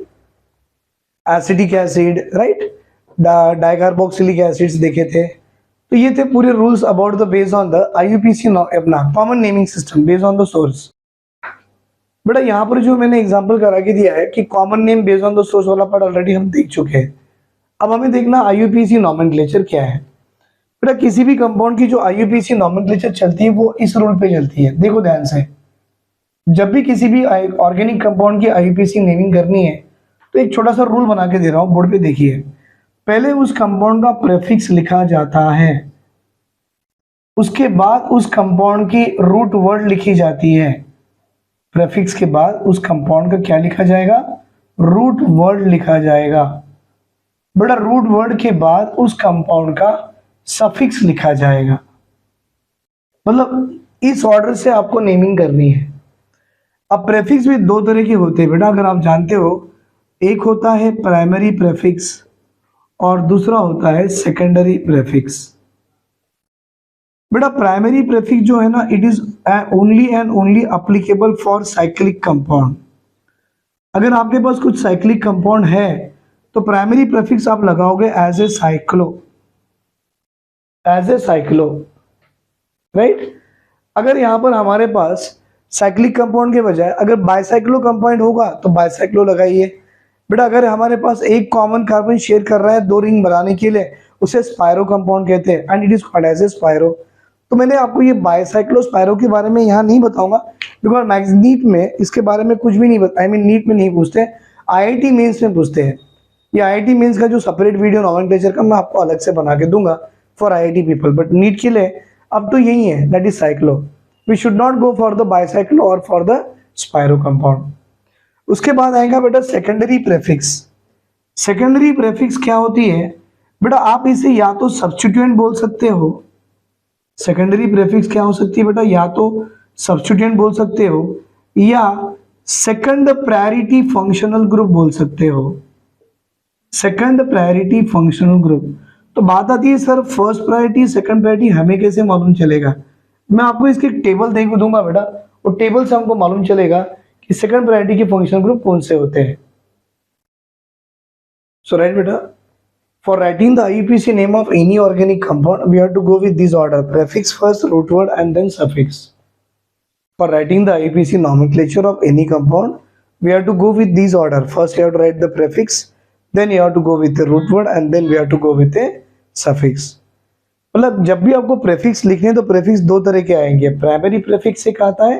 acetic acid, right, dicarboxylic acids देखे थे। तो ये थे पूरे rules about the based on the IUPAC अपना common naming system based on the source. बेटा यहाँ पर जो मैंने एग्जांपल करा के दिया है कि common name based on the source वाला पार्ट ऑलरेडी हम देख चुके हैं। अब हमें देखना IUPAC नॉमेनक्लेचर क्या है। बेटा किसी भी कंपाउंड की जो IUPAC नॉमेनक्लेचर चलती है वो इस रूल पे चलती है, देखो ध्यान से। जब भी किसी भी ऑर्गेनिक कंपाउंड की आईयूपीएसी नेमिंग करनी है तो एक छोटा सा रूल बना के दे रहा हूं, बोर्ड पे देखिए। पहले उस कंपाउंड का प्रेफिक्स लिखा जाता है, उसके बाद उस कंपाउंड की रूट वर्ड लिखी जाती है। प्रेफिक्स के बाद उस कंपाउंड का क्या लिखा जाएगा? रूट वर्ड लिखा जाएगा। बेटा रूट वर्ड के बाद उस कंपाउंड का सफिक्स लिखा जाएगा। मतलब इस ऑर्डर से आपको नेमिंग करनी है। अब प्रेफिक्स भी दो तरह के होते हैं बेटा, अगर आप जानते हो। एक होता है प्राइमरी प्रेफिक्स और दूसरा होता है सेकेंडरी प्रेफिक्स। बेटा प्राइमरी प्रेफिक्स जो है ना, it is only and only applicable for cyclic compound. अगर आपके पास कुछ साइक्लिक कंपाउंड है तो प्राइमरी प्रेफिक्स आप लगाओगे as a cyclo, as a cyclo, right. अगर यहां पर हमारे पास साइक्लिक कंपाउंड के बजाय अगर बाइसाइक्लो कंपाउंड होगा तो बाइसाइक्लो लगाइए। बेटा अगर हमारे पास एक कॉमन कार्बन शेयर कर रहा है दो रिंग बनाने के लिए, उसे स्पायरो कंपाउंड कहते हैं and it is called as a spiro. तो मैंने आपको ये बाइसाइक्लो स्पायरो के बारे में यहाँ नहीं बताऊंगा, बिकॉज मैथ्स नीट में इसके बारे में कुछ भी नहीं आई मीन नीट में नहीं पूछते, आईआईटी मेंस में पूछते हैं। ये आईआईटी मेंस का जो सेपरेट वीडियो नोमेनक्लेचर का मैं आपको अलग से बना के दूंगा for IIT people, but NEET के लिए अब तो यही है, that is cyclo. We should not go for the bicyclo और फॉर द स्पायरो कंपाउंड। उसके बाद आएगा बेटा सेकेंडरी प्रेफिक्स। सेकेंडरी प्रेफिक्स क्या होती है? बेटा आप इसे या तो सब्स्टिट्यूएंट बोल सकते हो। सेकेंडरी प्रेफिक्स क्या हो सकती है बेटा? या तो सब्स्टिट्यूएंट बोल सकते हो या सेकंड प्रायोरिटी फंक्शनल ग्रुप बोल सकते हो। Second priority functional group. तो बात आती है sir first priority second priority हमें कैसे मालूम चलेगा? मैं आपको इसकी टेबल देख दूंगा बेटा, और टेबल से हमको मालूम चलेगा कि सेकंड प्रायोरिटी के फंक्शनल ग्रुप कौन से होते हैं। सो राइट बेटा, for writing the IUPAC name of any organic compound, we have to go with this order: prefix first, root word, and then suffix. For writing the IUPAC nomenclature of any compound, we have to go with this order: first you have to write the prefix, then you have to go with the root word, and then we have to go with a suffix. मतलब जब भी आपको prefix लिखने हैं तो prefix दो तरह के आएंगे, प्राइमरी प्रेफिक्स एक आता है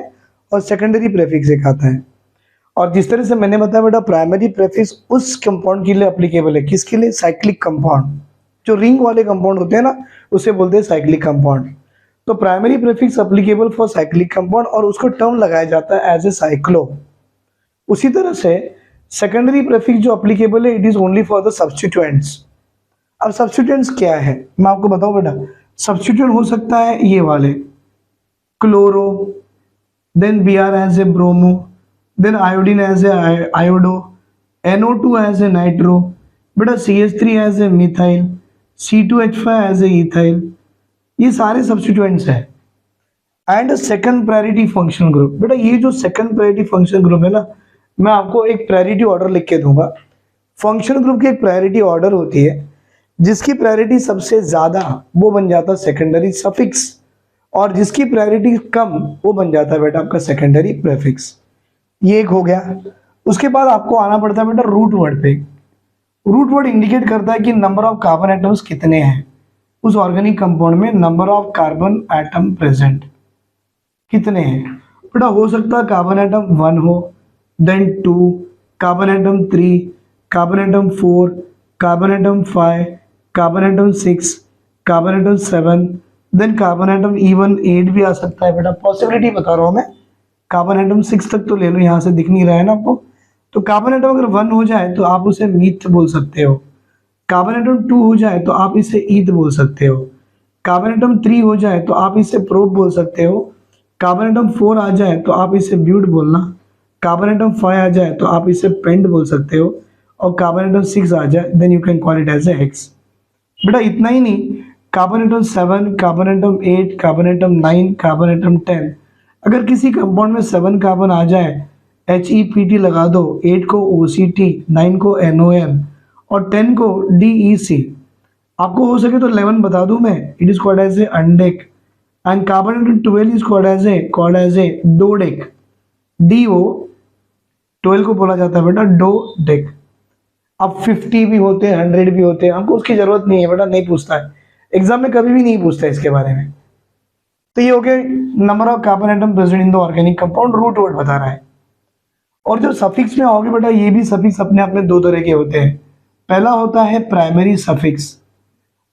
और सेकेंडरी प्रेफिक्स एक आता है। और जिस तरह से मैंने बताया बेटा, प्राइमरी प्रेफिक्स उस कंपाउंड के लिए एप्लीकेबल है, किसके लिए? Cyclic compound. जो रिंग वाले कंपाउंड होते हैं ना, उसे बोलते हैं साइक्लिक कंपाउंड। तो primary prefix applicable for cyclic compound और उसको टर्म लगाया जाता है एज ए साइक्लो। उसी तरह से सेकेंडरी प्रेफिक्स जो एप्लीकेबल है, it is only for the substituents. अब सब्स्टिट्यूएंट्स क्या है मैं आपको बताऊं बेटा। सब्स्टिट्यूएंट हो सकता है ये वाले, chloro, then Br as a bromo, then iodine as a iodo, NO2 as a nitro, बेटा CH3 as a methyl, C2H5 as a ethyl, ये सारे सब्स्टिट्यूएंट्स हैं। And second priority functional group. बेटा ये जो सेकंड प्रायोरिटी फंक्शनल ग्रुप है ना, मैं आपको एक प्रायोरिटी ऑर्डर लिख के दूंगा। फंक्शनल ग्रुप की एक प्रायोरिटी ऑर्डर होती है, जिसकी प्रायोरिटी सबसे ज्यादा वो बन जाता है सेकेंडरी सफिक्स, और जिसकी प्रायोरिटी कम वो बन जाता है बेटा आपका सेकेंडरी प्रेफिक्स। ये एक हो गया। उसके बाद आपको आना पड़ता है बेटा रूट वर्ड पे। रूट वर्ड इंडिकेट करता है कि नंबर ऑफ कार्बन एटम्स कितने हैं उस ऑर्गेनिक कंपाउंड में, number of carbon atom present कितने हैं। बेटा हो सकता है कार्बन एटम 1 हो, then 2, carbon atom 3, carbon atom 4, carbon atom 5, carbon atom 6, carbon atom 7, then carbon atom even 8 भी आ सकता है। बेटा पॉसिबिलिटी बता रहा हूं मैं, कार्बन एटम 6 तक तो ले लो, यहाँ से दिख नहीं रहा है ना आपको। तो कार्बन एटम अगर 1 हो जाए तो आप उसे मीथ बोल सकते हो। कार्बन एटम 2 हो जाए तो आप इसे ईथ बोल सकते हो। कार्बन एटम 3 हो जाए तो आप इसे प्रोप बोल सकते हो। कार्बन एटम 4 आ जाए तो आप इसे ब्यूट बोलना। कार्बन एटम 5 आ जाए तो आप इसे पेंट बोल सकते हो। और कार्बन एटम 6 आ जाए then you can call it as a hex. बेटा इतना ही नहीं, carbon atom 7, carbon atom 8, carbon atom 9, carbon atom 10, अगर किसी कंपाउंड में 7 कार्बन आ जाए, HEPT लगा दो, 8 को OCT, 9 को NON और 10 को DEC। आपको हो सके तो 11 बता दूं मैं, it is called as a undec. And carbon atom 12 is called as a dodec. DO 12 को बोला जाता है बेटा डोडेक। अब 50 भी होते हैं, 100 भी होते हैं, हमको उसकी जरूरत नहीं है बेटा, नहीं पूछता है एग्जाम में, कभी भी नहीं पूछता है इसके बारे में। तो ये हो गया number of carbon atom present in the organic compound, root word बता रहा है। और जो सफिक्स में आओगे बेटा, ये भी सफिक्स अपने आप में दो तरह के होते हैं। पहला होता है प्राइमरी सफिक्स,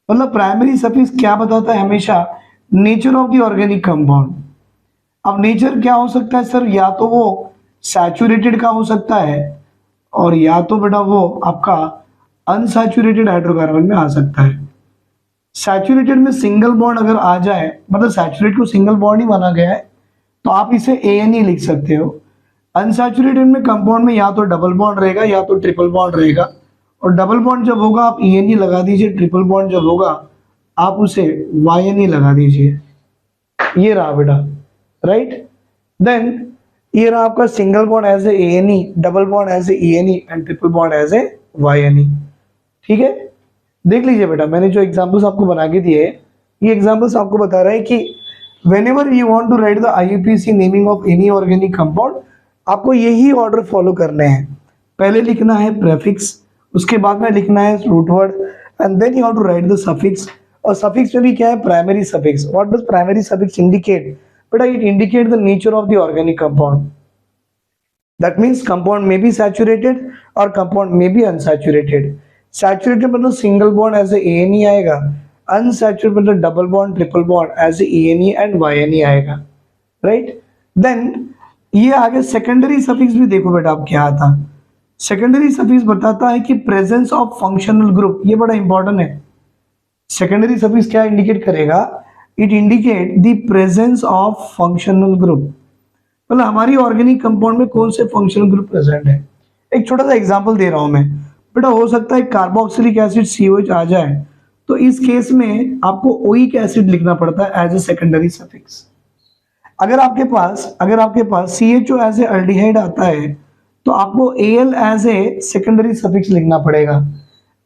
मतलब प्राइमरी सफिक्स क्या बताता है हमेशा, nature of the organic compound. अब नेचर क्या हो सकता है सर, या तो वो सैचुरेटेड का हो सकता है, और या तो बेटा वो आपका अनसैचुरेटेड हाइड्रोकार्बन में आ सकता है। सैचुरेटेड में सिंगल बॉन्ड अगर आ जाए, मतलब सैचुरेट को सिंगल बॉन्ड ही माना गया है, तो आप इसे ANE लिख सकते हो। अनसैचुरेटेड में कंपाउंड में या तो डबल बॉन्ड रहेगा या तो ट्रिपल बॉन्ड रहेगा, और डबल बॉन्ड जब होगा आप ENE लगा दीजिए, ट्रिपल बॉन्ड जब होगा आप उसे YNE लगा दीजिए। ये रहा बेटा, राइट। देन ये रहा आपका single bond as a ANE, double bond as a ENE and triple bond as a YNE। ठीक है, देख लीजिए बेटा, मैंने जो एग्जांपल्स आपको बना के दिए, ये एग्जांपल्स आपको बता रहे हैं कि whenever you want to write the IUPAC naming of any organic compound, आपको यही ऑर्डर फॉलो करने हैं। पहले लिखना है प्रेफिक्स, उसके बाद में लिखना है root word, and then you have to write the suffix. और सफिक्स में भी क्या है, primary suffix. What does primary suffix indicate? बेटा it indicate the nature of the organic compound. That means compound may be saturated और compound may be unsaturated. Saturated मतलब single bond as a ANE आएगा, unsaturated मतलब double bond triple bond as a ENE and YNE आएगा, right. Then ये आगे secondary suffix भी देखो बेटा आप क्या आता। सेकेंडरी सफिक्स बताता है कि प्रेजेंस ऑफ फंक्शनल ग्रुप, ये बड़ा इंपॉर्टेंट है। सेकेंडरी सफिक्स क्या इंडिकेट करेगा? It indicate the presence of functional group, मतलब हमारी ऑर्गेनिक कंपाउंड में कौन से फंक्शनल ग्रुप प्रेजेंट है। एक छोटा सा एग्जांपल दे रहा हूं मैं बेटा, हो सकता है कार्बोक्सिलिक एसिड COH आ जाए, तो इस केस में आपको ओइक एसिड लिखना पड़ता है एज ए सेकेंडरी सफिक्स। अगर आपके पास CHO एज ए अल्डिहाइड आता है, तो आपको AL as a secondary suffix लिखना पड़ेगा।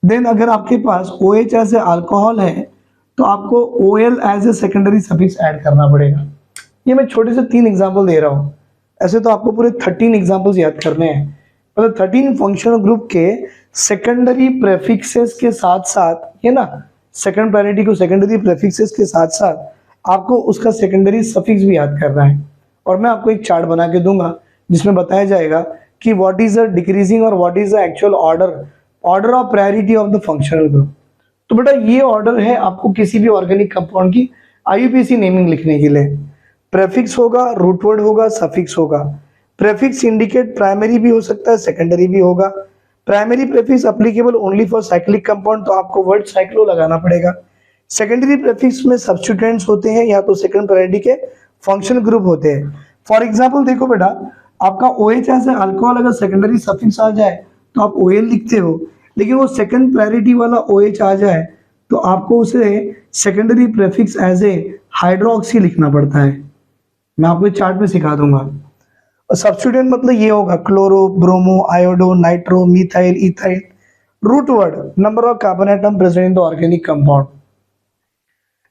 देन अगर आपके पास OH एज ए अल्कोहल है, तो आपको OL as a secondary suffix add करना पड़ेगा। ये मैं छोटे से 3 एग्जांपल दे रहा हूँ, ऐसे तो आपको पूरे 13 एग्जांपल्स याद करने हैं। मतलब 13 फंक्शनल ग्रुप के सेकेंडरी प्रेफिक्सेस के साथ साथ, ये ना सेकंड प्रायोरिटी को सेकेंडरी प्रेफिक्सेस के साथ साथ आपको उसका सेकेंडरी सफिक्स भी याद करना है। और मैं आपको एक चार्ट बना के दूंगा जिसमें बताया जाएगा कि व्हाट इज द डिक्रीजिंग और what is the actual order of priority of the functional group. तो बेटा ये ऑर्डर है आपको किसी भी ऑर्गेनिक कंपाउंड की IUPAC नेमिंग लिखने के लिए। प्रेफिक्स होगा, रूट वर्ड होगा, सफिक्स होगा। प्रेफिक्स इंडिकेट प्राइमरी भी हो सकता है, सेकेंडरी भी होगा। Primary prefix applicable only for cyclic compound, तो आपको वर्ड साइक्लो लगाना पड़ेगा। सेकेंडरी प्रेफिक्स में सब्स्टिट्यूएंट्स होते हैं या तो सेकंड प्रायोरिटी के फंक्शनल ग्रुप होते हैं। फॉर एग्जांपल देखो बेटा, आपका OH ऐसे अल्कोहल अगर सेकेंडरी सफिक्स आ जाए तो आप OL लिखते हो, लेकिन वो सेकंड प्रायोरिटी वाला OH आ जाए तो आपको उसे secondary prefix as a hydroxy लिखना पड़ता है। मैं आपको चार्ट में सिखा दूंगा। और सब्स्टिट्यूएंट मतलब ये होगा chloro, bromo, iodo, nitro, methyl, ethyl. Root word number of carbon atom present in the organic compound.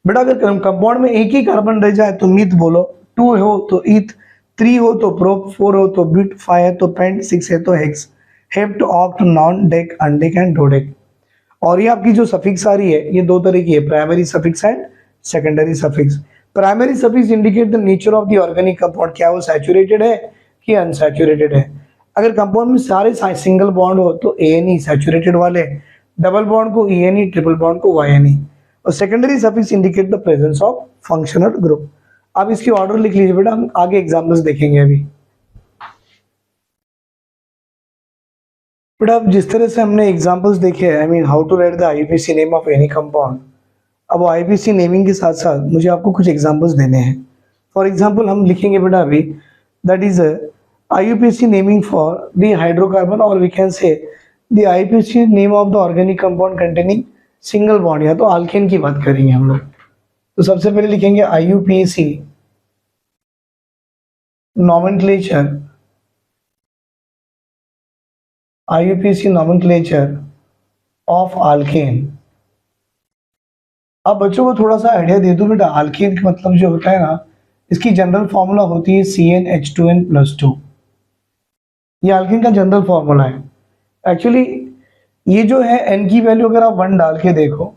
बेटा अगर कंपाउंड में एक ही कार्बन रह जाए तो मिथ बोलो, 2 हो तो ईथ, 3 हो तो प्रोप, 4 हो तो ब्यूट, 5 है तो पेंट, 6 है तो hex, hept, oct, non, deck, अनडेक and डोडेक। और ये आपकी जो सफिक्स आ रही है ये दो तरह की है, primary suffix and secondary suffix. Primary suffix indicate the nature of the organic compound, क्या वो सैचुरेटेड है कि अनसैचुरेटेड है। अगर कंपाउंड में सारे सिंगल बॉन्ड हो तो ANE सैचुरेटेड वाले, डबल बॉन्ड को ENE, ट्रिपल बॉन्ड को YNE। और secondary suffix indicate the presence of functional group. आप इसकी ऑर्डर लिख लीजिए बेटा, हम आगे एग्जांपल्स देखेंगे अभी। बेटा अब जिस तरह से हमने एग्जांपल्स देखे, I mean how to write the IUPAC name of any compound, अब IUPAC नेमिंग के साथ साथ मुझे आपको कुछ एग्जांपल्स देने हैं। फॉर एग्जांपल हम लिखेंगे बेटा अभी, that is IUPAC naming for the hydrocarbon, और we can say the IUPAC name of the organic compound containing single bond, या तो अल्केन की बात करेंगे हम लोग। तो सबसे पहले लिखेंगे IUPAC nomenclature, IUPAC nomenclature of alkane. अब बच्चों को थोड़ा सा आइडिया दे दूं बेटा, अल्केन का मतलब जो होता है ना, इसकी जनरल फॉर्मूला होती है CnH2n+2। ये अल्केन का जनरल फॉर्मूला है। एक्चुअली ये जो है n की वैल्यू अगर आप 1 डाल के देखो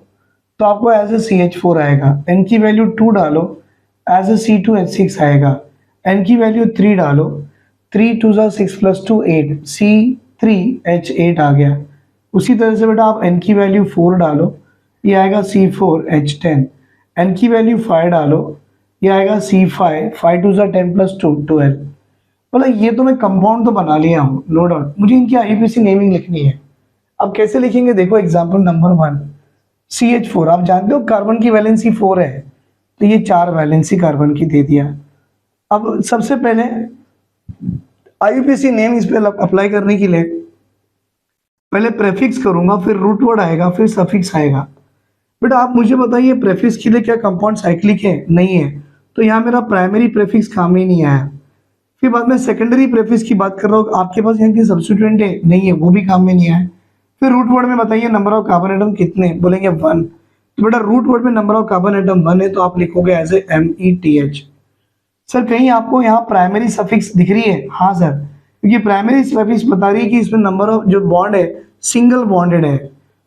तो आपको एज ए CH4 आएगा, n की वैल्यू 2 डालो एज ए C2H6 आएगा, N की वैल्यू 3 डालो, 3 2 ज़ा 6 + 2 8, C3H8 आ गया। उसी तरह से बेटा आप N की वैल्यू 4 डालो, ये आएगा C4H10, N की वैल्यू 5 डालो, ये आएगा C5, 5 2 ज़ा 10 + 2 12। मतलब ये तो मैं कंपाउंड तो बना लिया हूँ, नो डाउट, मुझे इनकी IUPAC नेमिंग लिखनी है। अब कैसे लिखेंगे देखो, एग्जाम्पल नंबर 1, CH4, आप जानते हो कार्बन की वैलेंसी 4 है, तो ये 4 वैलेंसी कार्बन की दे दिया। अब सबसे पहले IUPAC नेम इस पे अप्लाई करने के लिए पहले प्रेफिक्स करूंगा, फिर रूट वर्ड आएगा, फिर सफिक्स आएगा। बेटा आप मुझे बताइए प्रेफिक्स के लिए क्या कंपाउंड साइक्लिक है? नहीं है, तो यहाँ मेरा प्राइमरी प्रेफिक्स काम ही नहीं आया। फिर बाद में सेकेंडरी प्रेफिक्स की बात कर रहा हूँ, आपके पास यहाँ की सब्स्टिट्यूएंट है? नहीं है, वो भी काम में नहीं आया। फिर रूट वर्ड में बताइए नंबर ऑफ कार्बन एटम कितने? बोलेंगे 1। तो बेटा रूट वर्ड में नंबर ऑफ कार्बन एटम 1 है, तो आप लिखोगे एज ए METH। सर कहीं आपको यहाँ प्राइमरी सफिक्स दिख रही है? हाँ सर, क्योंकि प्राइमरी सफिक्स बता रही है कि इसमें नंबर ऑफ जो बॉन्ड है सिंगल बॉन्डेड है,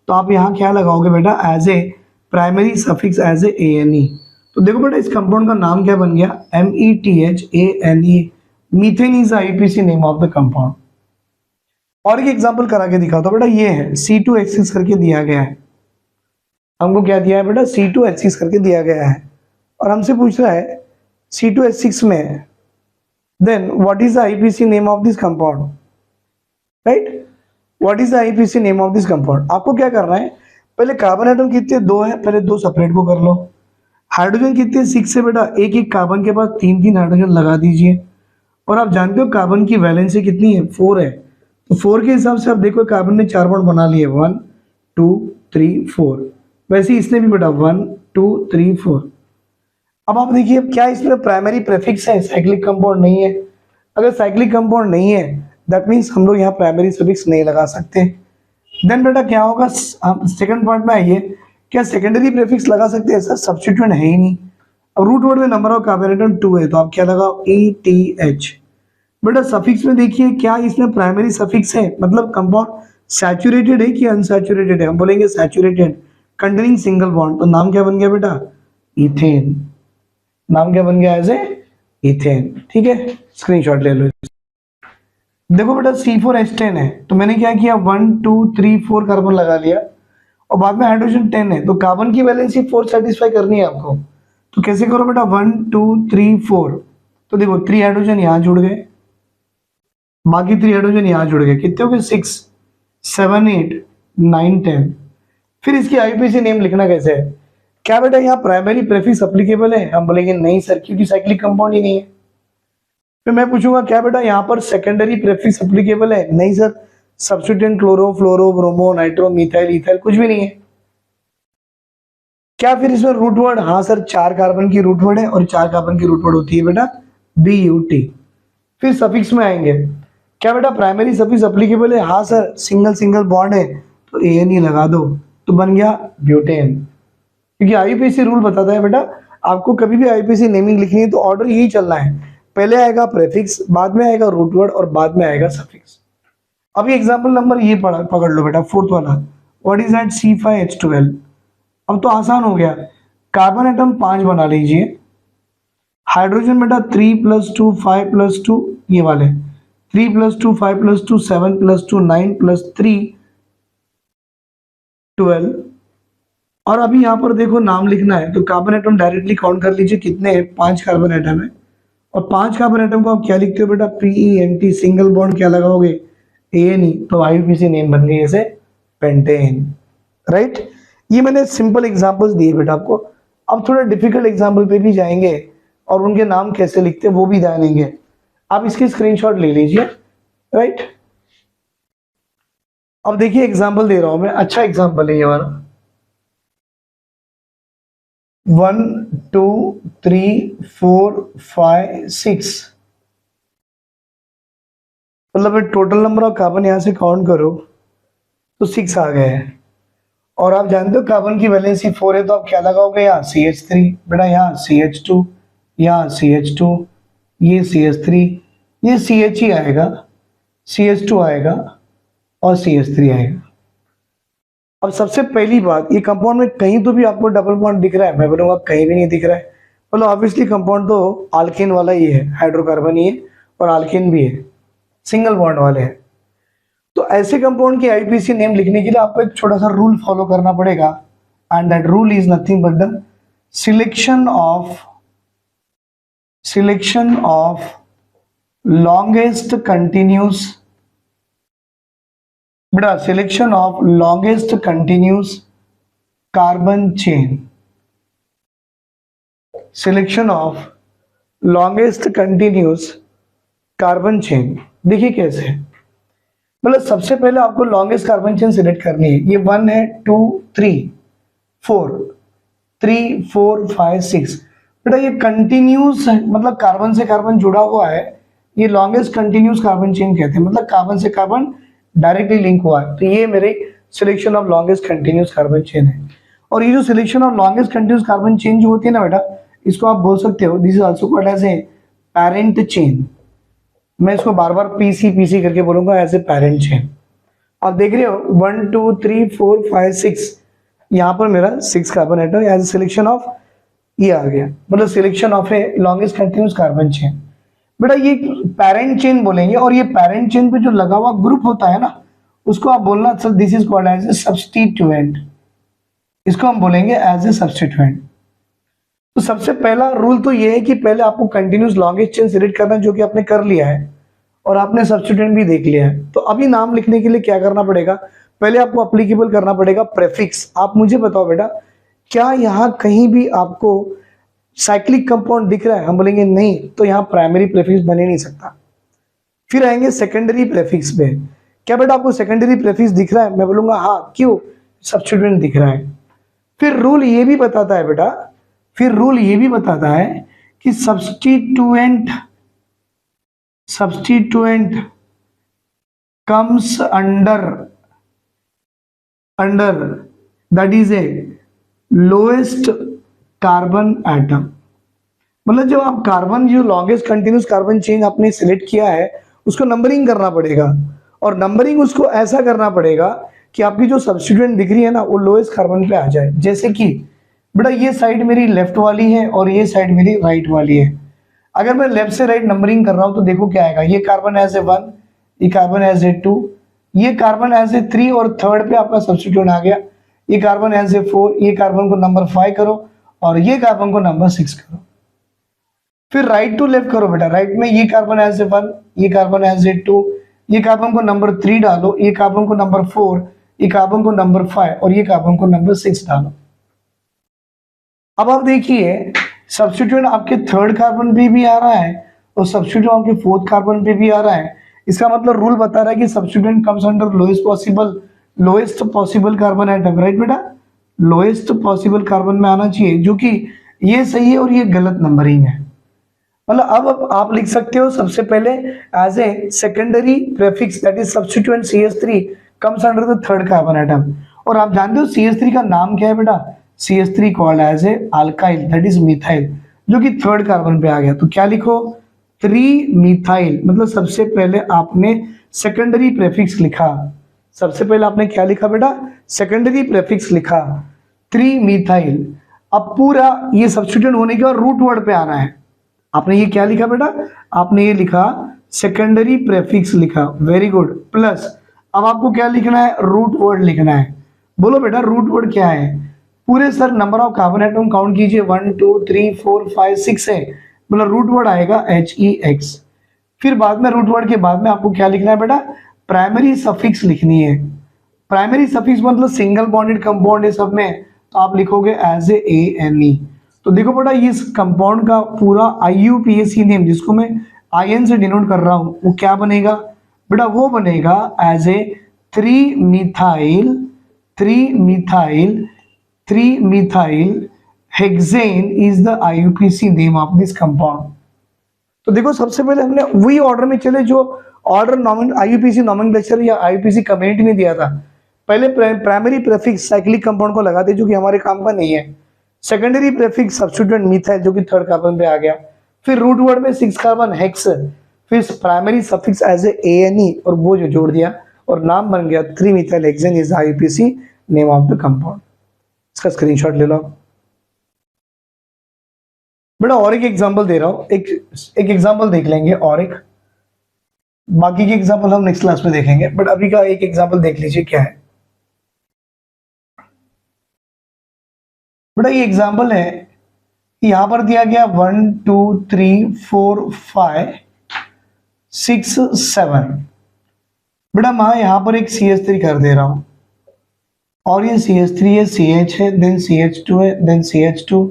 तो आप यहाँ क्या लगाओगे बेटा? As a primary suffix as a ANE। तो देखो बेटा इस कंपाउंड का नाम क्या बन गया? METHANE। Methane is IUPAC name of the compound. और एक एग्जांपल करा के दिखाता हूं बेटा, ये है C2H6 करके दिया गया है। हमको क्या दिया है बेटा? C2H6 करके दिया गया है, और हमसे पूछ रहा है C2H6 में then what is the IUPAC name of this compound, right? What is the IUPAC name of this compound? आपको क्या करना है, पहले कार्बन एटम कितने? 2 है, पहले 2 सेपरेट को कर लो। हाइड्रोजन कितने? 6 है बेटा, एक एक कार्बन के पास 3 हाइड्रोजन लगा दीजिए। और आप जानते हो कार्बन की वैलेंसी कितनी है? 4 है, तो 4 के हिसाब से आप देखो कार्बन ने 4 बॉन्ड बना लिए, 1 2 3 4। वैसे ही इसने भी बेटा 1 2 3 4। अब आप देखिए क्या इसमें प्राइमरी प्रेफिक्स है? साइक्लिक कंपाउंड नहीं है। अगर साइक्लिक कंपाउंड नहीं है दैट मीन्स हम लोग यहाँ प्राइमरी सफिक्स नहीं लगा सकते। देन बेटा क्या होगा? सेकंड पार्ट में आइए, क्या सेकेंडरी प्रेफिक्स लगा सकते हैं? सर सब्स्टिट्यूएंट है ही नहीं। अब रूट वर्ड में नंबर ऑफ कार्बन एटम 2 है, तो आप क्या लगाओ? ETH। बेटा सफिक्स में देखिए क्या इसमें प्राइमरी सफिक्स है, मतलब कंपाउंड सैचुरेटेड है कि अनसैचुरेटेड है? हम बोलेंगे सैचुरेटेड, कंटेनिंग सिंगल बॉन्ड, तो नाम क्या बन गया बेटा? इथेन। नाम क्या बन गया? As a ethane. ठीक है, स्क्रीनशॉट ले लो। देखो बेटा C4H10 है, तो मैंने क्या किया? 1 2 3 4 कार्बन लगा लिया, और बाद में हाइड्रोजन 10 है, तो कार्बन की वैलेंसी 4 सेटिस्फाई करनी है आपको। तो कैसे करो बेटा? 1 2 3 4, तो देखो 3 हाइड्रोजन यहाँ जुड़ गए, बाकी 3 हाइड्रोजन यहाँ जुड़ गए, कितने हो गए? 6 7 8 9 10। फिर इसकी IUPAC नेम लिखना कैसे है? क्या बेटा यहाँ प्राइमरी प्रेफिक्स एप्लीकेबल है? हम बोलेंगे नहीं सर, क्योंकि साइक्लिक कंपाउंड ही नहीं है। फिर मैं पूछूंगा क्या बेटा यहाँ पर सेकेंडरी प्रेफिक्स एप्लीकेबल है? नहीं सर, सब्स्टिट्यूएंट क्लोरो फ्लोरो ब्रोमो नाइट्रो मिथाइल इथाइल कुछ भी नहीं है। क्या फिर इसमें रूट वर्ड? हाँ सर, 4 कार्बन की रूट वर्ड है, और 4 कार्बन की रूट वर्ड होती है बेटा BUT। फिर सफिक्स में आएंगे, क्या बेटा प्राइमरी सफिक्स एप्लीकेबल है? हाँ सर, सिंगल सिंगल बॉन्ड है, तो ANE लगा दो, तो बन गया ब्यूटेन। क्योंकि IUPAC रूल बताता है बेटा, आपको कभी भी IUPAC नेमिंग लिखनी है तो ऑर्डर यही चलना है, पहले आएगा प्रेफिक्स, बाद में आएगा रूट वर्ड, और बाद में आएगा सफिक्स। अभी एग्जांपल नंबर ये पकड़ लो बेटा, 4th वाला, व्हाट इज दैट? C5H12। अब तो आसान हो गया, कार्बन एटम 5 बना लीजिए, हाइड्रोजन बेटा 3 + 2 5 + 2, ये वाले 3 + 2 5 + 2 7 + 2 9 + 3 12। और अभी यहाँ पर देखो नाम लिखना है, तो कार्बन एटम डायरेक्टली काउंट कर लीजिए कितने हैं? 5 कार्बन एटम है, और 5 कार्बन एटम को आप क्या लिखते हो बेटा? PENT, सिंगल बॉन्ड क्या लगाओगे? ANE, तो IUPAC नेम बन गई ऐसे पेंटेन, राइट? ये मैंने सिंपल एग्जांपल्स दिए बेटा आपको। अब थोड़ा डिफिकल्ट एग्जांपल पे भी जाएंगे, और उनके नाम कैसे लिखते हैं वो भी जानेंगे। आप इसकी स्क्रीनशॉट ले लीजिए, राइट? अब देखिए एग्जांपल दे रहा हूं मैं, अच्छा एग्जांपल है ये वाला। 1 2 3 4 5 6, मतलब टोटल नंबर ऑफ कार्बन यहां से काउंट करो तो 6 आ गए हैं। और आप जानते हो कार्बन की वैलेंसी 4 है, तो आप क्या लगाओगे? यहाँ CH3 बेटा, यहाँ CH2, यहाँ CH2, ये CH3, ये CH ही आएगा, CH2 आएगा, और CH3 आएगा। अब सबसे पहली बात, ये कंपाउंड में कहीं तो भी आपको डबल बॉन्ड दिख रहा है? मैं बोलूंगा कहीं भी नहीं दिख रहा है। बोलो ऑब्वियसली कंपाउंड तो आल्केन वाला ही है, हाइड्रोकार्बन ही है और आल्केन भी है, सिंगल बॉन्ड वाले हैं। तो ऐसे कंपाउंड की आईपीसी नेम लिखने के लिए आपको एक छोटा सा रूल फॉलो करना पड़ेगा, and that rule is nothing but the selection of longest continuous, बेटा selection of longest continuous carbon chain, selection of longest continuous carbon chain. देखिए कैसे, मतलब सबसे पहले आपको लॉन्गेस्ट कार्बन चेन सिलेक्ट करनी है। ये 1 है, 2, 3, 4, 3, 4, 5, 6। बेटा ये कंटिन्यूस मतलब कार्बन से कार्बन जुड़ा हुआ है, ये लॉन्गेस्ट कंटिन्यूस कार्बन चेन कहते हैं, मतलब कार्बन से कार्बन डायरेक्टली लिंक हुआ है। तो ये मेरे selection of longest continuous carbon chain है। और ये जो selection of longest continuous carbon chain जो होती है ना बेटा, इसको आप बोल सकते हो this is also called as a parent chain. मैं इसको बार बार पीसी करके बोलूंगा एज ए पेरेंट चेन। आप देख रहे हो 1, 2, 3, 4, 5, 6, यहाँ पर मेरा 6 carbon atom as a selection of, ये आ गया मतलब selection of a longest continuous carbon chain. बेटा ये पेरेंट चेन बोलेंगे, और ये पेरेंट चेन पे जो लगा हुआ ग्रुप होता है ना, उसको आप बोलना sir this is called as a substituent, इसको हम बोलेंगे एज ए सब्स्टिट्यूएंट। तो सबसे पहला रूल तो ये है कि पहले आपको कंटिन्यूस लॉन्गेस्ट चेन सिलेक्ट करना है, जो कि आपने कर लिया है और आपने सब्स्टिट्यूएंट भी देख लिया है। तो अभी नाम लिखने के लिए क्या करना पड़ेगा, पहले आपको अप्लीकेबल करना पड़ेगा प्रेफिक्स। आप मुझे बताओ बेटा, क्या यहाँ कहीं भी आपको साइक्लिक कंपाउंड दिख रहा है? हम बोलेंगे नहीं, तो यहाँ प्राइमरी प्रेफिक्स बने नहीं सकता। फिर आएंगे सेकेंडरी प्रेफिक्स पे। क्या बेटा आपको सेकेंडरी प्रेफिक्स दिख रहा है? मैं बोलूंगा हाँ, क्यों? सब्स्टिट्यूएंट दिख रहा है। फिर रूल ये भी बताता है बेटा, फिर रूल ये भी बताता है कि substituent comes under that is a lowest carbon atom. मतलब जब आप कार्बन जो लॉन्गेस्ट कंटिन्यूस कार्बन चेन आपने सिलेक्ट किया है, उसको नंबरिंग करना पड़ेगा, और नंबरिंग उसको ऐसा करना पड़ेगा कि आपकी जो सब्स्टिट्यूएंट दिख रही है ना, वो लोएस्ट कार्बन पे आ जाए। जैसे कि बेटा ये साइड मेरी लेफ्ट वाली है और ये साइड मेरी राइट वाली है। अगर मैं लेफ्ट से राइट नंबरिंग कर रहा हूं तो देखो क्या आएगा, ये कार्बन एज ए 1, ये कार्बन एज ए 2, ये कार्बन एज ए 3, और थर्ड पे आपका सब्स्टिट्यूएंट आ गया, ये कार्बन एज ए 4, ये कार्बन को नंबर 5 करो और ये कार्बन को नंबर 6 करो। फिर राइट टू लेफ्ट करो बेटा, राइट में ये कार्बन एज ए 1, ये कार्बन एज ए 2, ये कार्बन को नंबर 3 डालो, ये कार्बन को नंबर 4, ये कार्बन को नंबर 5 और ये कार्बन को नंबर 6 डालो। अब आप देखिए सब्स्टिट्यूएंट आपके थर्ड कार्बन पे भी आ रहा है और सब्स्टिट्यूएंट आपके फोर्थ कार्बन पे भी आ रहा है। इसका मतलब रूल बता रहा है कि substituent comes under lowest possible carbon atom, right बेटा? लोएस्ट पॉसिबल कार्बन में आना चाहिए, जो कि ये सही है और ये गलत नंबरिंग है। मतलब अब आप लिख सकते हो सबसे पहले as a secondary prefix that is substituent CH3 comes under the third carbon atom. और आप जानते हो CH3 का नाम क्या है बेटा? CH3 called as a alkyl that is methyl, जो कि थर्ड कार्बन पे आ गया। तो क्या लिखो? 3 मिथाइल। मतलब सबसे पहले आपने सेकेंडरी प्रेफिक्स लिखा, सबसे पहले आपने क्या लिखा बेटा? सेकेंडरी प्रेफिक्स लिखा 3 मिथाइल। अब पूरा ये सब्स्टिट्यूएंट होने के बाद रूट वर्ड पे आना है। आपने ये क्या लिखा बेटा? आपने ये लिखा सेकेंडरी प्रेफिक्स लिखा, वेरी गुड। प्लस अब आपको क्या लिखना है? रूट वर्ड लिखना है। बोलो बेटा रूट वर्ड क्या है? पूरे sir number of carbon atom count कीजिए, 1, 2, 3, 4, 5, 6 है, मतलब रूट वर्ड आएगा HEX। फिर बाद में रूट वर्ड के बाद में आपको क्या लिखना है बेटा? प्राइमरी सफिक्स लिखनी है। प्राइमरी सफिक्स मतलब सिंगल बॉन्डेड कंपाउंड है सब में, तो आप लिखोगे एज ए ANE। तो देखो बेटा इस कंपाउंड का पूरा IUPAC नेम, जिसको मैं IN से डिनोट कर रहा हूं, वो क्या बनेगा बेटा? वो बनेगा as a 3 methyl hexane is the IUPAC name of this compound. तो देखो सबसे पहले हमने वही ऑर्डर में चले जो ऑर्डर IUPAC नॉमेनक्लेचर या IUPAC कम्युनिटी ने दिया था। पहले प्राइमरी प्रेफिक्स साइक्लिक कंपाउंड को लगाते, जो कि हमारे काम का नहीं है। सेकेंडरी प्रेफिक्स सब्स्टिट्यूएंट मिथाइल, जो कि थर्ड कार्बन पे आ गया। फिर रूट वर्ड में 6 कार्बन हेक्स, फिर primary suffix as a ANE, और वो जो जोड़ दिया और नाम बन गया 3 methyl hexane is IUPAC name of the compound. इसका स्क्रीनशॉट ले लो। बेटा और एक एग्जांपल दे रहा हूं, एक एग्जांपल देख लेंगे और एक, बाकी के एग्जांपल हम नेक्स्ट क्लास में देखेंगे, बट अभी का एक एग्जांपल देख लीजिए क्या है। बेटा ये एग्जांपल है, यहां पर दिया गया 1 2 3 4 5 6 7। बेटा मैं यहां पर एक CH3 कर दे रहा हूं, और ये CH3 है, CH है, देन CH2 है, then CH2,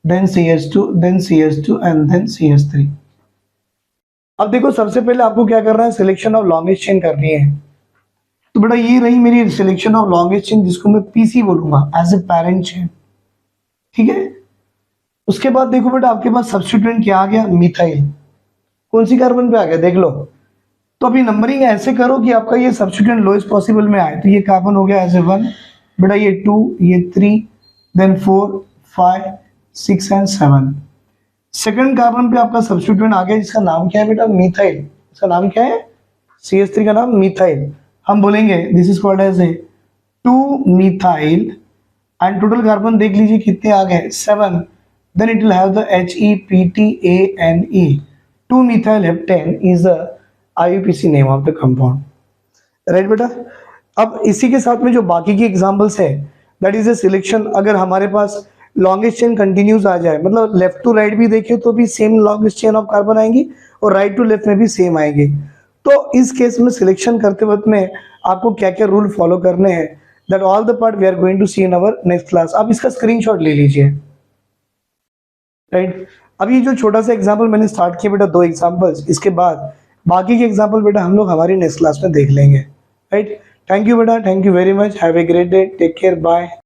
then CH2, then CH2 and then CH3। अब देखो सबसे पहले आपको क्या करना है, सिलेक्शन ऑफ लॉन्गेस्ट चेन करनी है। तो बेटा ये रही मेरी सिलेक्शन ऑफ लॉन्गेस्ट चेन, जिसको मैं PC बोलूंगा एज ए पेरेंट चेन, ठीक है। उसके बाद देखो बेटा आपके पास सब्स्टिट्यूएंट क्या आ गया, मिथाइल। कौन सी कार्बन पे आ गया देख लो। तो अभी नंबरिंग ऐसे करो कि आपका ये सब्स्टिट्यूएंट लोएस्ट पॉसिबल में आए। तो ये कार्बन हो गया एज ए 1, बेटा ये 2, ये 3, देन 4 5 6 एंड 7। सेकंड कार्बन पे आपका सब्स्टिट्यूएंट आ गया, जिसका नाम क्या है बेटा, मिथाइल। इसका नाम क्या है, CH3 का नाम मिथाइल। हम बोलेंगे this is called as a 2 methyl, and total carbon देख लीजिए कितने आ गए, 7। Then it will have the HEPTANE, 2 methyl heptane is the IUPAC name of the compound, right बेटा। अब इसी के साथ में जो बाकी की एग्जांपल्स है, दैट इज ए सिलेक्शन। अगर हमारे पास लॉन्गेस्ट चेन कंटिन्यूस आ जाए, मतलब लेफ्ट टू राइट भी देखें तो भी same longest chain of carbon आएंगी, और राइट टू लेफ्ट में भी सेम आएंगी। तो इस केस में सिलेक्शन करते वक्त में आपको क्या क्या रूल फॉलो करने हैं, that all the part we are going to see in our next class. आप इसका स्क्रीनशॉट ले लीजिए, राइट। अब ये जो छोटा सा एग्जांपल मैंने स्टार्ट किया बेटा, 2 एग्जांपल्स, इसके बाद बाकी के एग्जांपल बेटा हम लोग हमारी नेक्स्ट क्लास में देख लेंगे, राइट। थैंक यू बेटा, thank you very much, have a great day, take care, bye.